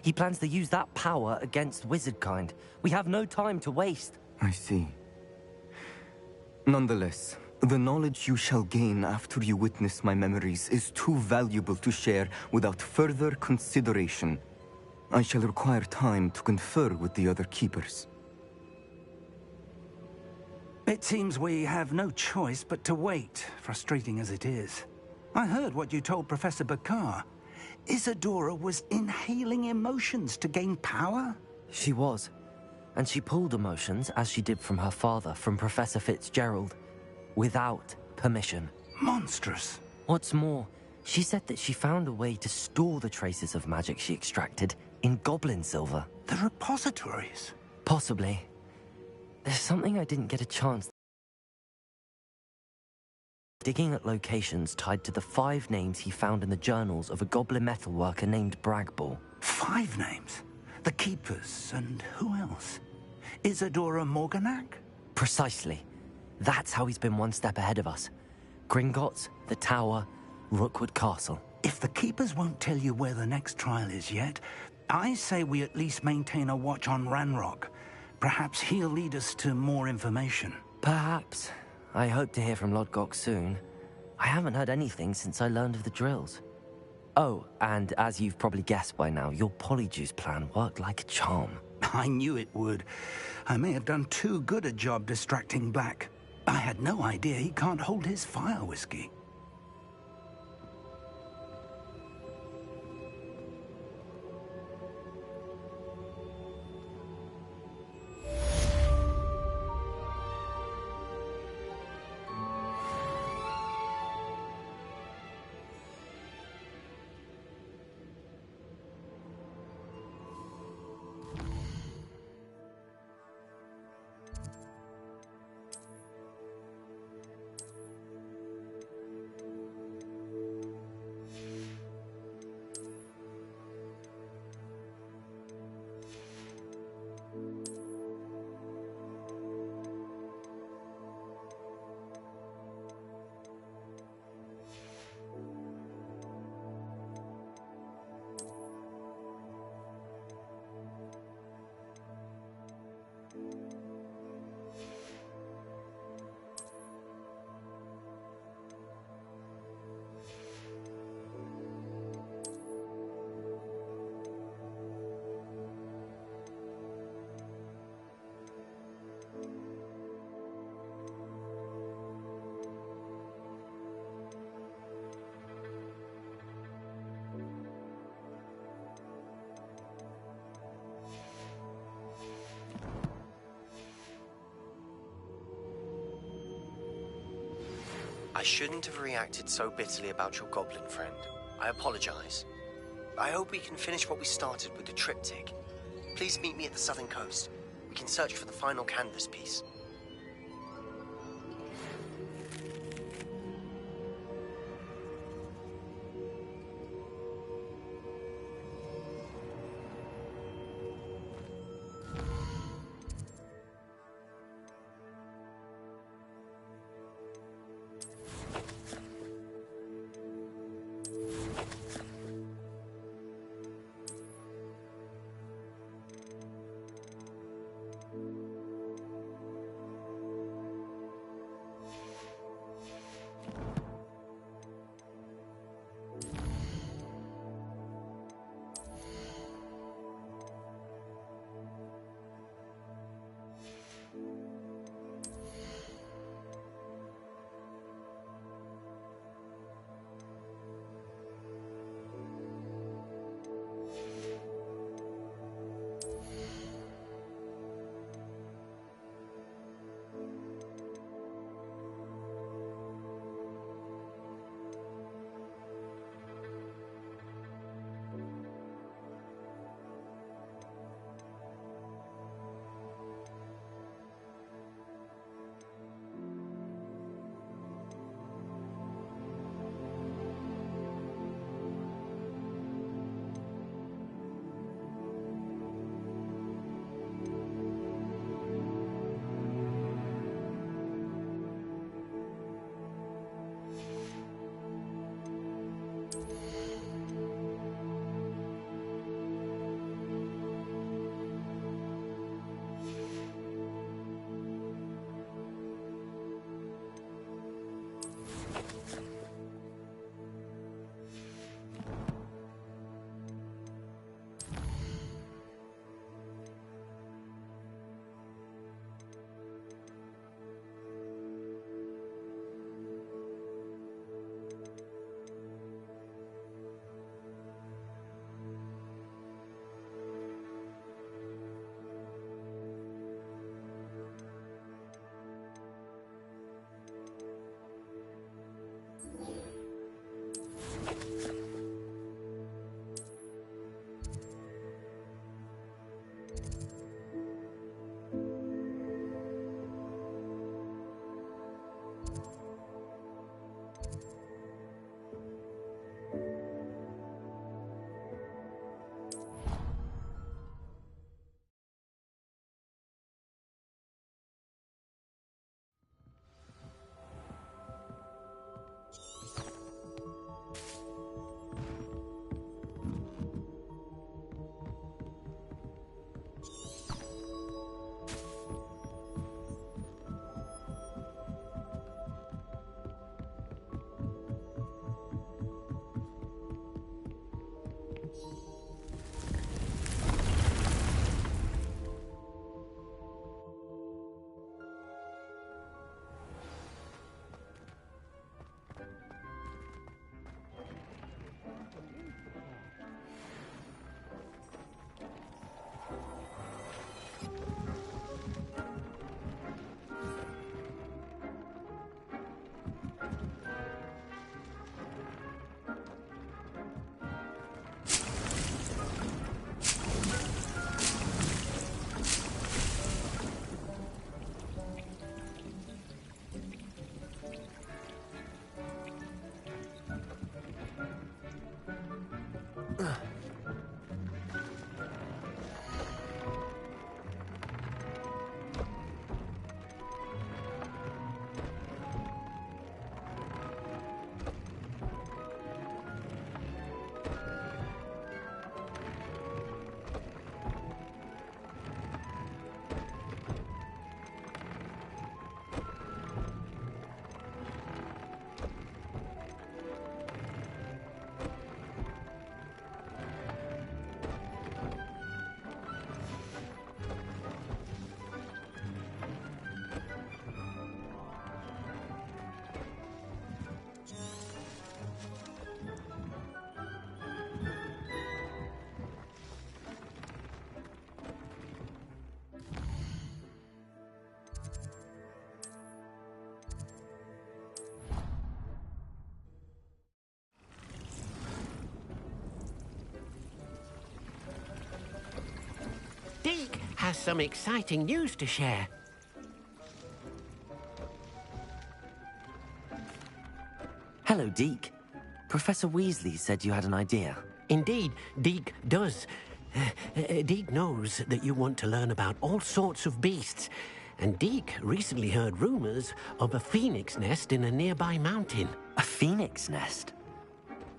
He plans to use that power against wizardkind. We have no time to waste. I see. Nonetheless, the knowledge you shall gain after you witness my memories is too valuable to share without further consideration. I shall require time to confer with the other keepers. It seems we have no choice but to wait, frustrating as it is. I heard what you told Professor Bakar. Isadora was inhaling emotions to gain power? She was. And she pulled emotions, as she did from her father, from Professor Fitzgerald, without permission. Monstrous. What's more, she said that she found a way to store the traces of magic she extracted in goblin silver. The repositories? Possibly. There's something I didn't get a chance. Digging at locations tied to the 5 names he found in the journals of a goblin metalworker named Bragball. 5 names? The Keepers, and who else? Isadora Morganac? Precisely. That's how he's been one step ahead of us. Gringotts, the Tower, Rookwood Castle. If the Keepers won't tell you where the next trial is yet, I say we at least maintain a watch on Ranrock. Perhaps he'll lead us to more information. Perhaps. I hope to hear from Lodgok soon. I haven't heard anything since I learned of the drills. Oh, and as you've probably guessed by now, your Polyjuice plan worked like a charm. I knew it would. I may have done too good a job distracting Black. I had no idea he can't hold his fire whiskey. I shouldn't have reacted so bitterly about your goblin friend. I apologize. I hope we can finish what we started with the triptych. Please meet me at the southern coast. We can search for the final canvas piece. has some exciting news to share. Hello, Deke. Professor Weasley said you had an idea. Indeed, Deke does. Deke knows that you want to learn about all sorts of beasts, and Deke recently heard rumors of a phoenix nest in a nearby mountain. A phoenix nest?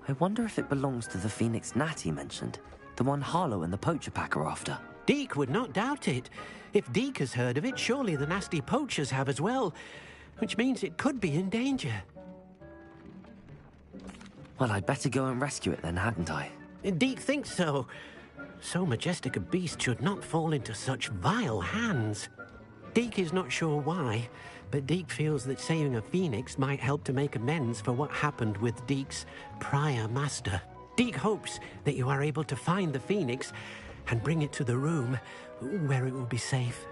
I wonder if it belongs to the phoenix gnat he mentioned, the one Harlow and the poacher pack are after. Deke would not doubt it. If Deke has heard of it, surely the nasty poachers have as well, which means it could be in danger. Well, I'd better go and rescue it then, hadn't I? Deke thinks so. So majestic a beast should not fall into such vile hands. Deke is not sure why, but Deke feels that saving a phoenix might help to make amends for what happened with Deke's prior master. Deke hopes that you are able to find the phoenix and bring it to the room where it will be safe.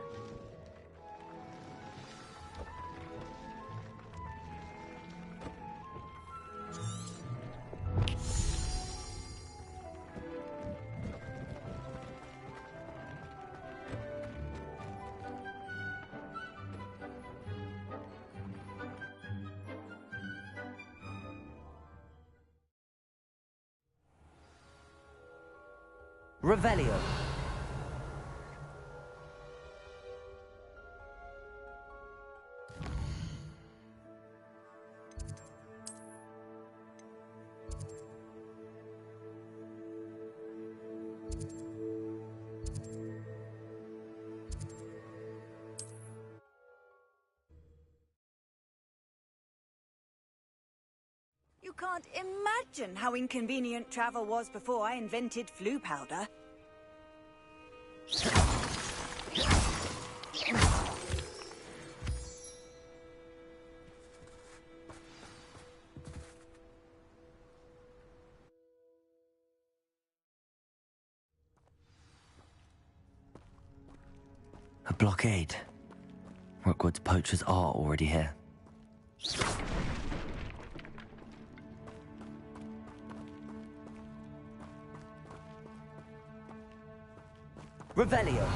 Revelio. You can't imagine how inconvenient travel was before I invented flu powder. A blockade. Rookwood's poachers are already here. Revelio.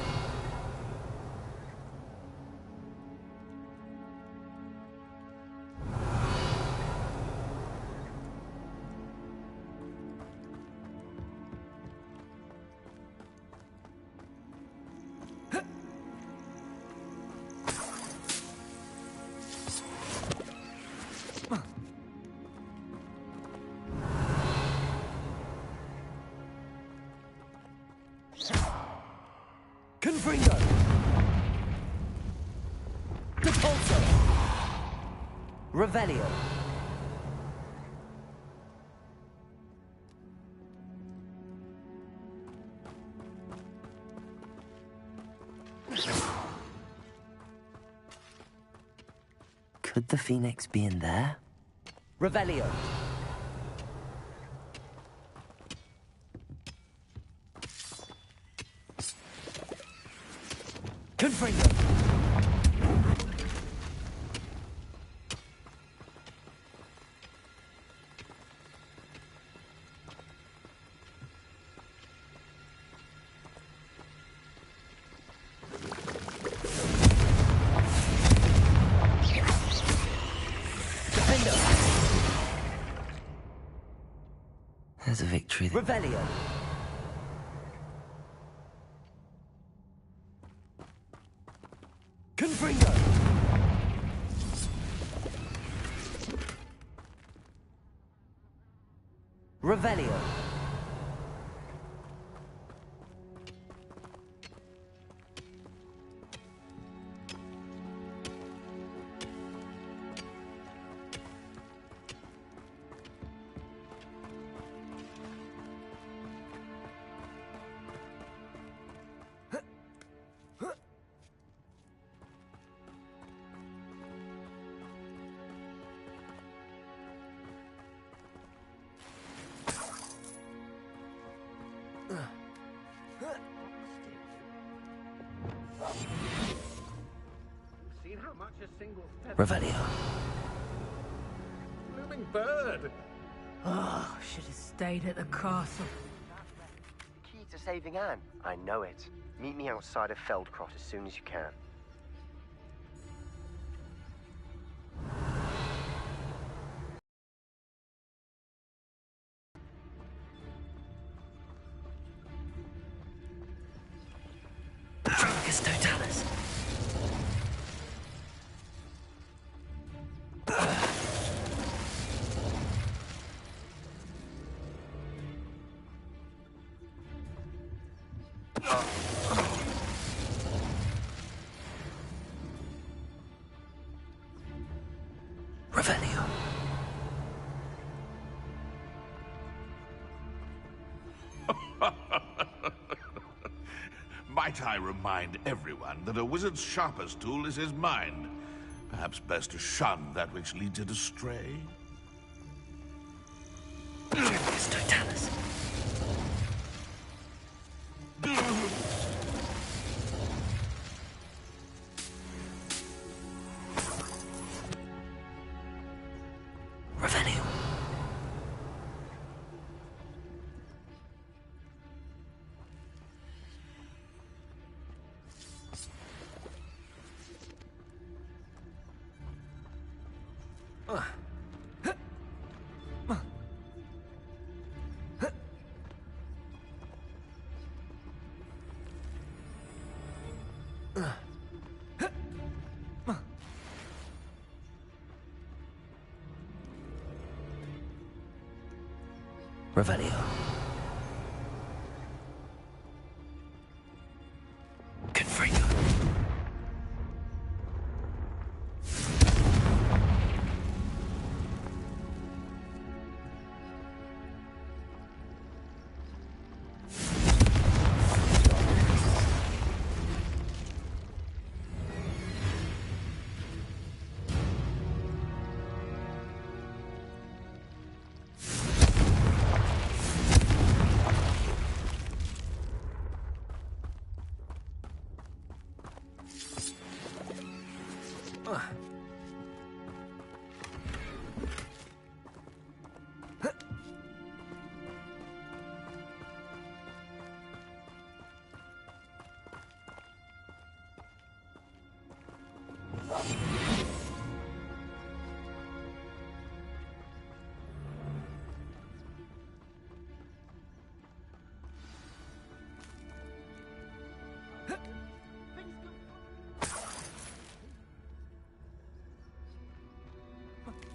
Confringo! Depulso! Revelio! Could the Phoenix be in there? Revelio! Confringo! There's a victory. Revelio! Confringo! Revelio! Seen how much a single Revelio. Blooming bird. Oh, should have stayed at the castle. The key to saving Anne. I know it. Meet me outside of Feldcrot as soon as you can. Focus Totalis. Revelio. Might I remind everyone that a wizard's sharpest tool is his mind? Perhaps best to shun that which leads it astray? Focus Totalis. Revelio. Revelio. Confringo.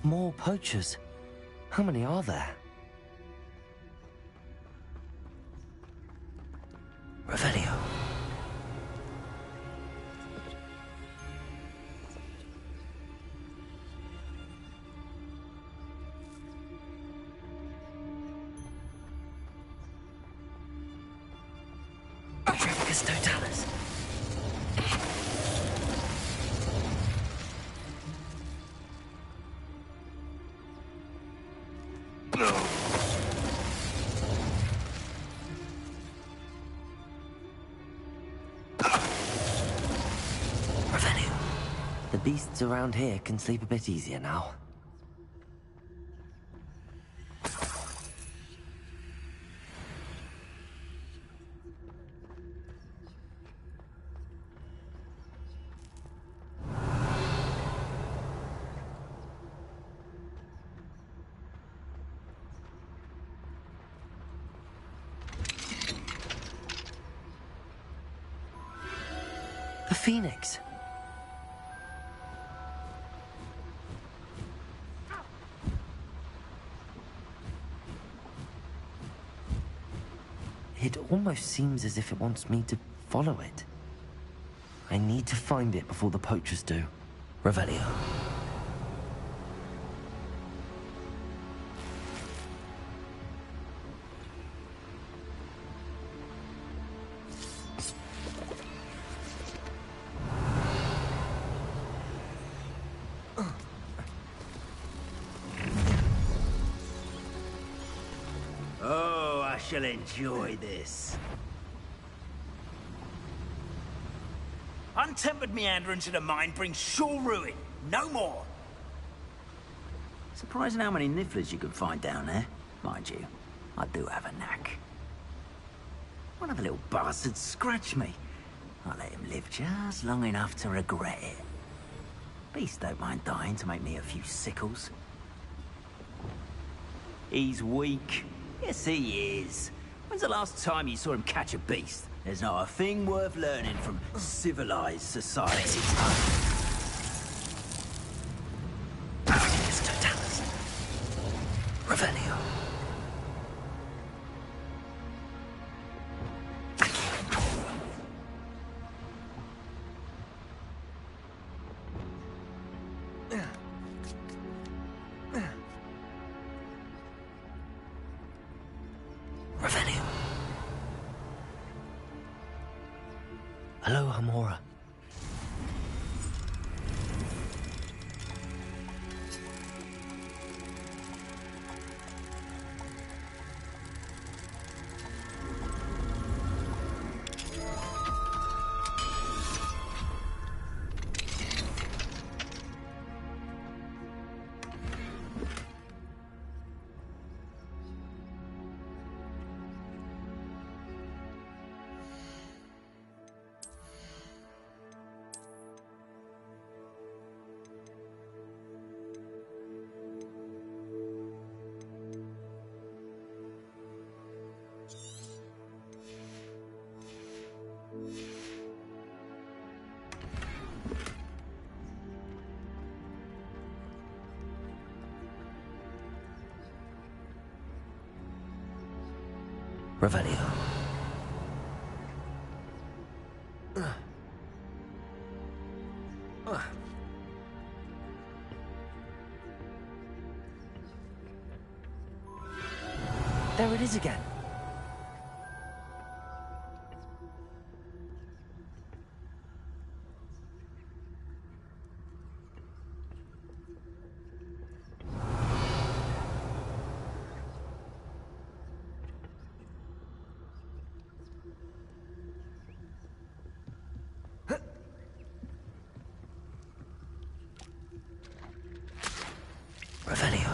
More poachers. How many are there? Revelio. Focus Totalis. Revelio. The beasts around here can sleep a bit easier now. The Phoenix. It almost seems as if it wants me to follow it. I need to find it before the poachers do. Revelio. Oh, I shall enjoy this. Untempered meander into the mine brings sure ruin. No more. Surprising how many nifflers you can find down there. Mind you, I do have a knack. One of the little bastards scratched me. I let him live just long enough to regret it. Beast don't mind dying to make me a few sickles. He's weak. Yes, he is. When's the last time you saw him catch a beast? There's not a thing worth learning from civilized society. Totalis. Revelio. Revelio. Hello, Hamora. Revelio. There it is again. Revelio.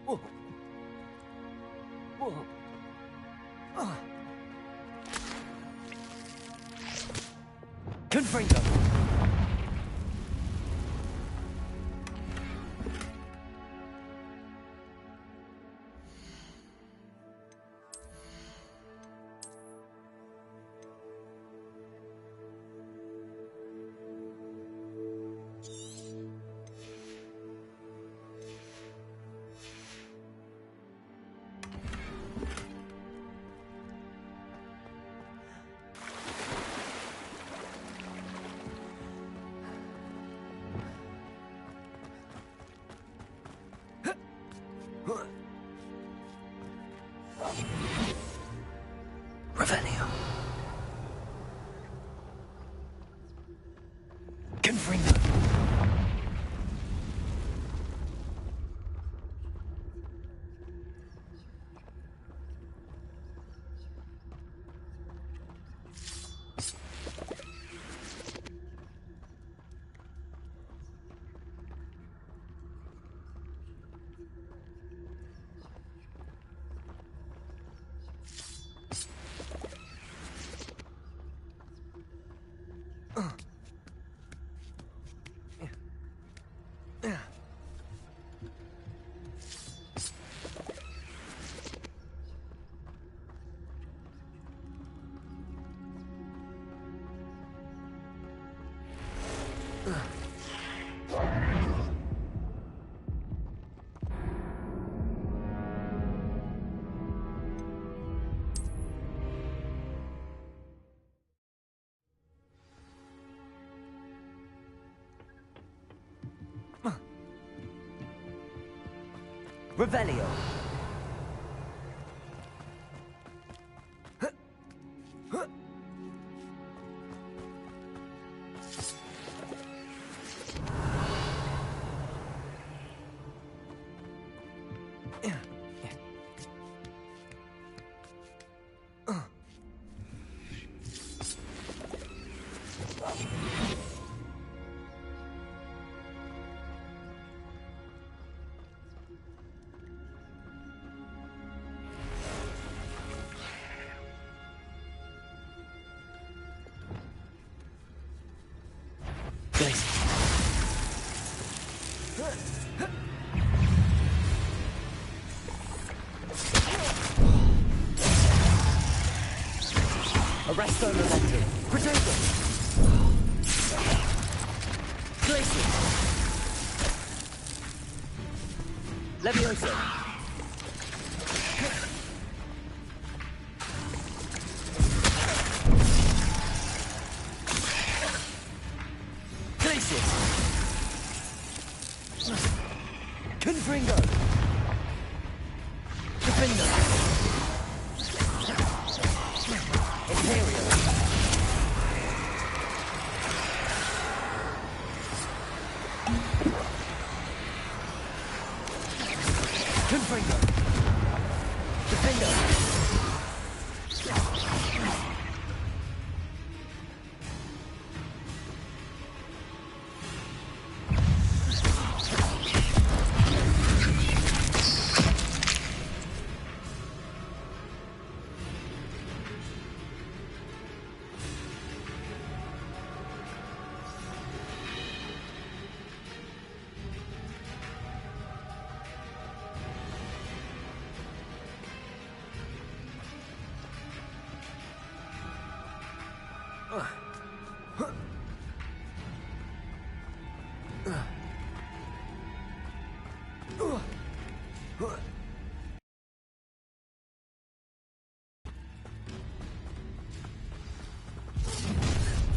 Whoa. Whoa. Confringo. Revelio. Arresto momentum. Protego. Glacier. Levioso. Glacier. Confringo. Defender. Imperial. Confringo. Defender.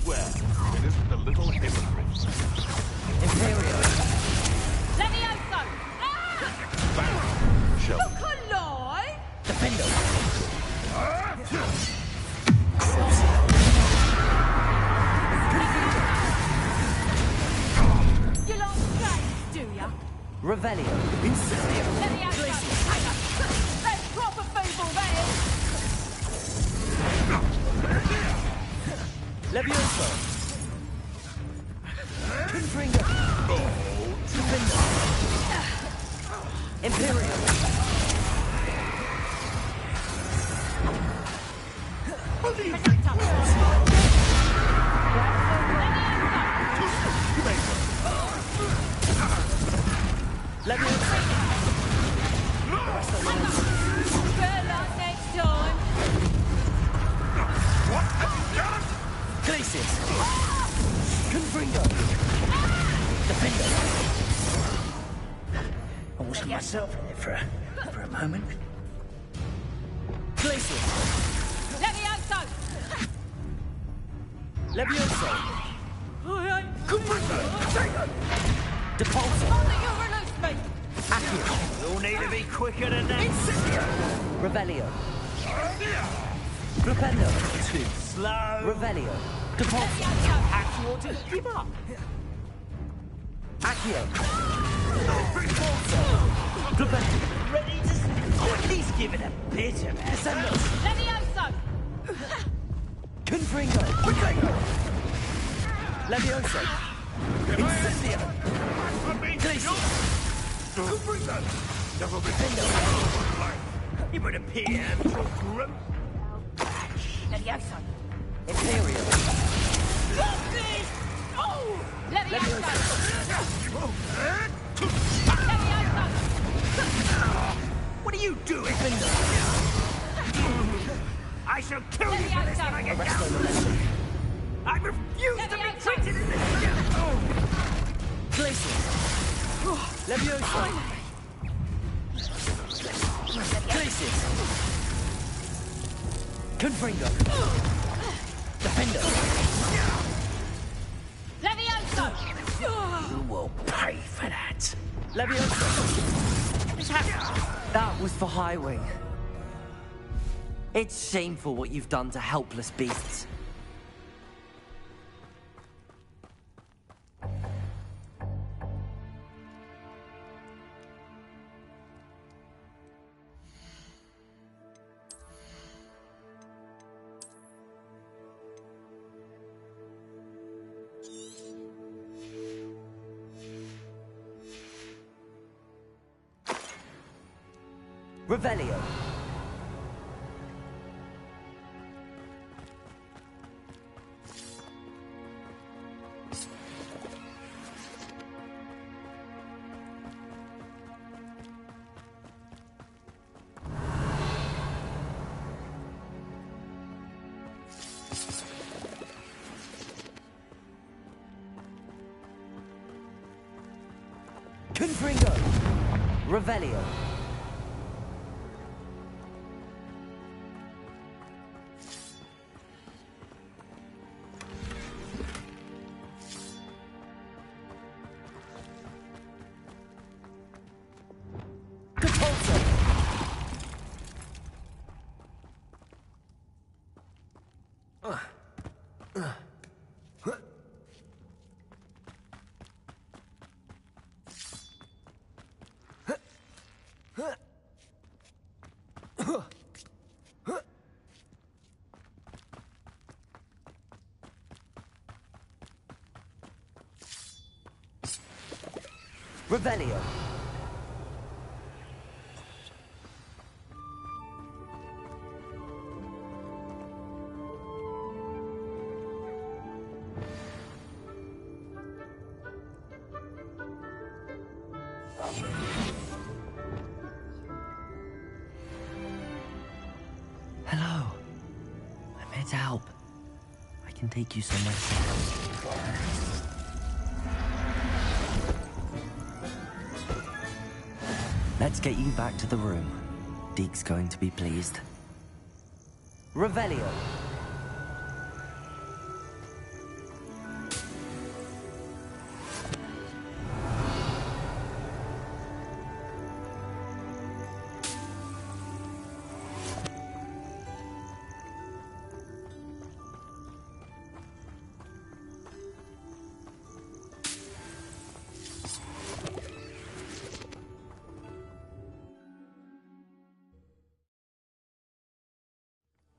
Well, it isn't a little hypocrite. Imperial. Levioso! Shall Look alive! Defender. You like games, do ya? Revelio. Incendio. Levioso! Hang on! That's proper feeble, that is! Levioso. Confringo. Defender. Imperial. Levioso. Better luck next time! Glacius. Confringo. Defender. I wasn't myself in it for a moment. Glacius. Levioso! Levioso. I ain't... Depulso. Oh, that you released me! Accio. You'll need to be quicker than that. Revelio. Flipendo. Too slow. Revelio. Depulso. Accio, just give up. Accio. Depulso. Flipendo. Ready to at least give it a bit of it. Descendo. Levioso! Confringo. Levioso. Incendio. Glacius. You would appear to Levioso! Imperial. Stop it! Leviosa! Crisis! Confringo! Defender! Leviosa! You will pay for that! Leviosa! That was for Highwing. It's shameful what you've done to helpless beasts. Revelio. Confringo. Revelio. Revelio. Hello. I'm here to help. I can take you somewhere safe. Let's get you back to the room. Deke's going to be pleased. Revelio.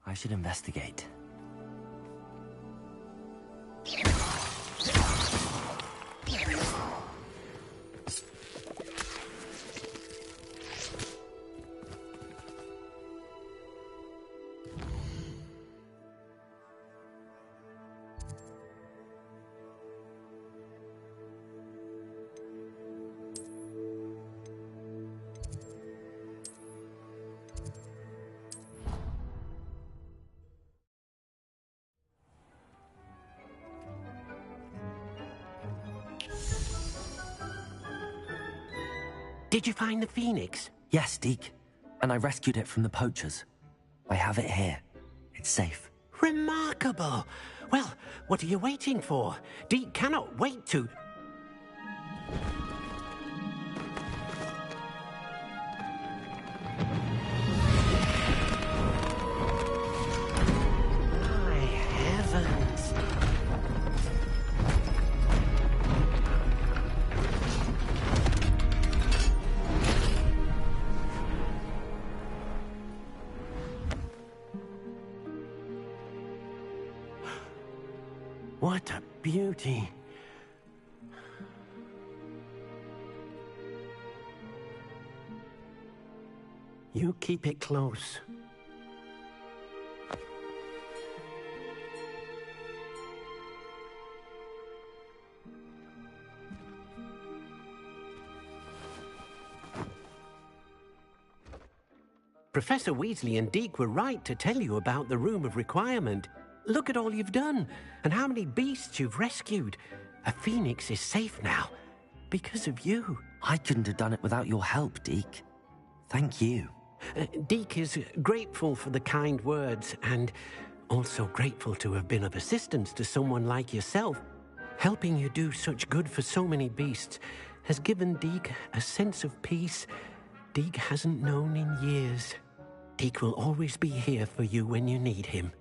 I should investigate. Did you find the Phoenix? Yes, Deke. And I rescued it from the poachers. I have it here. It's safe. Remarkable! Well, what are you waiting for? Deke cannot wait to... My heavens! What a beauty. You keep it close. Professor Weasley and Deke were right to tell you about the Room of Requirement. Look at all you've done, and how many beasts you've rescued. A phoenix is safe now. because of you. I couldn't have done it without your help, Deke. Thank you. Deke is grateful for the kind words and also grateful to have been of assistance to someone like yourself. Helping you do such good for so many beasts has given Deke a sense of peace Deke hasn't known in years. Deke will always be here for you when you need him.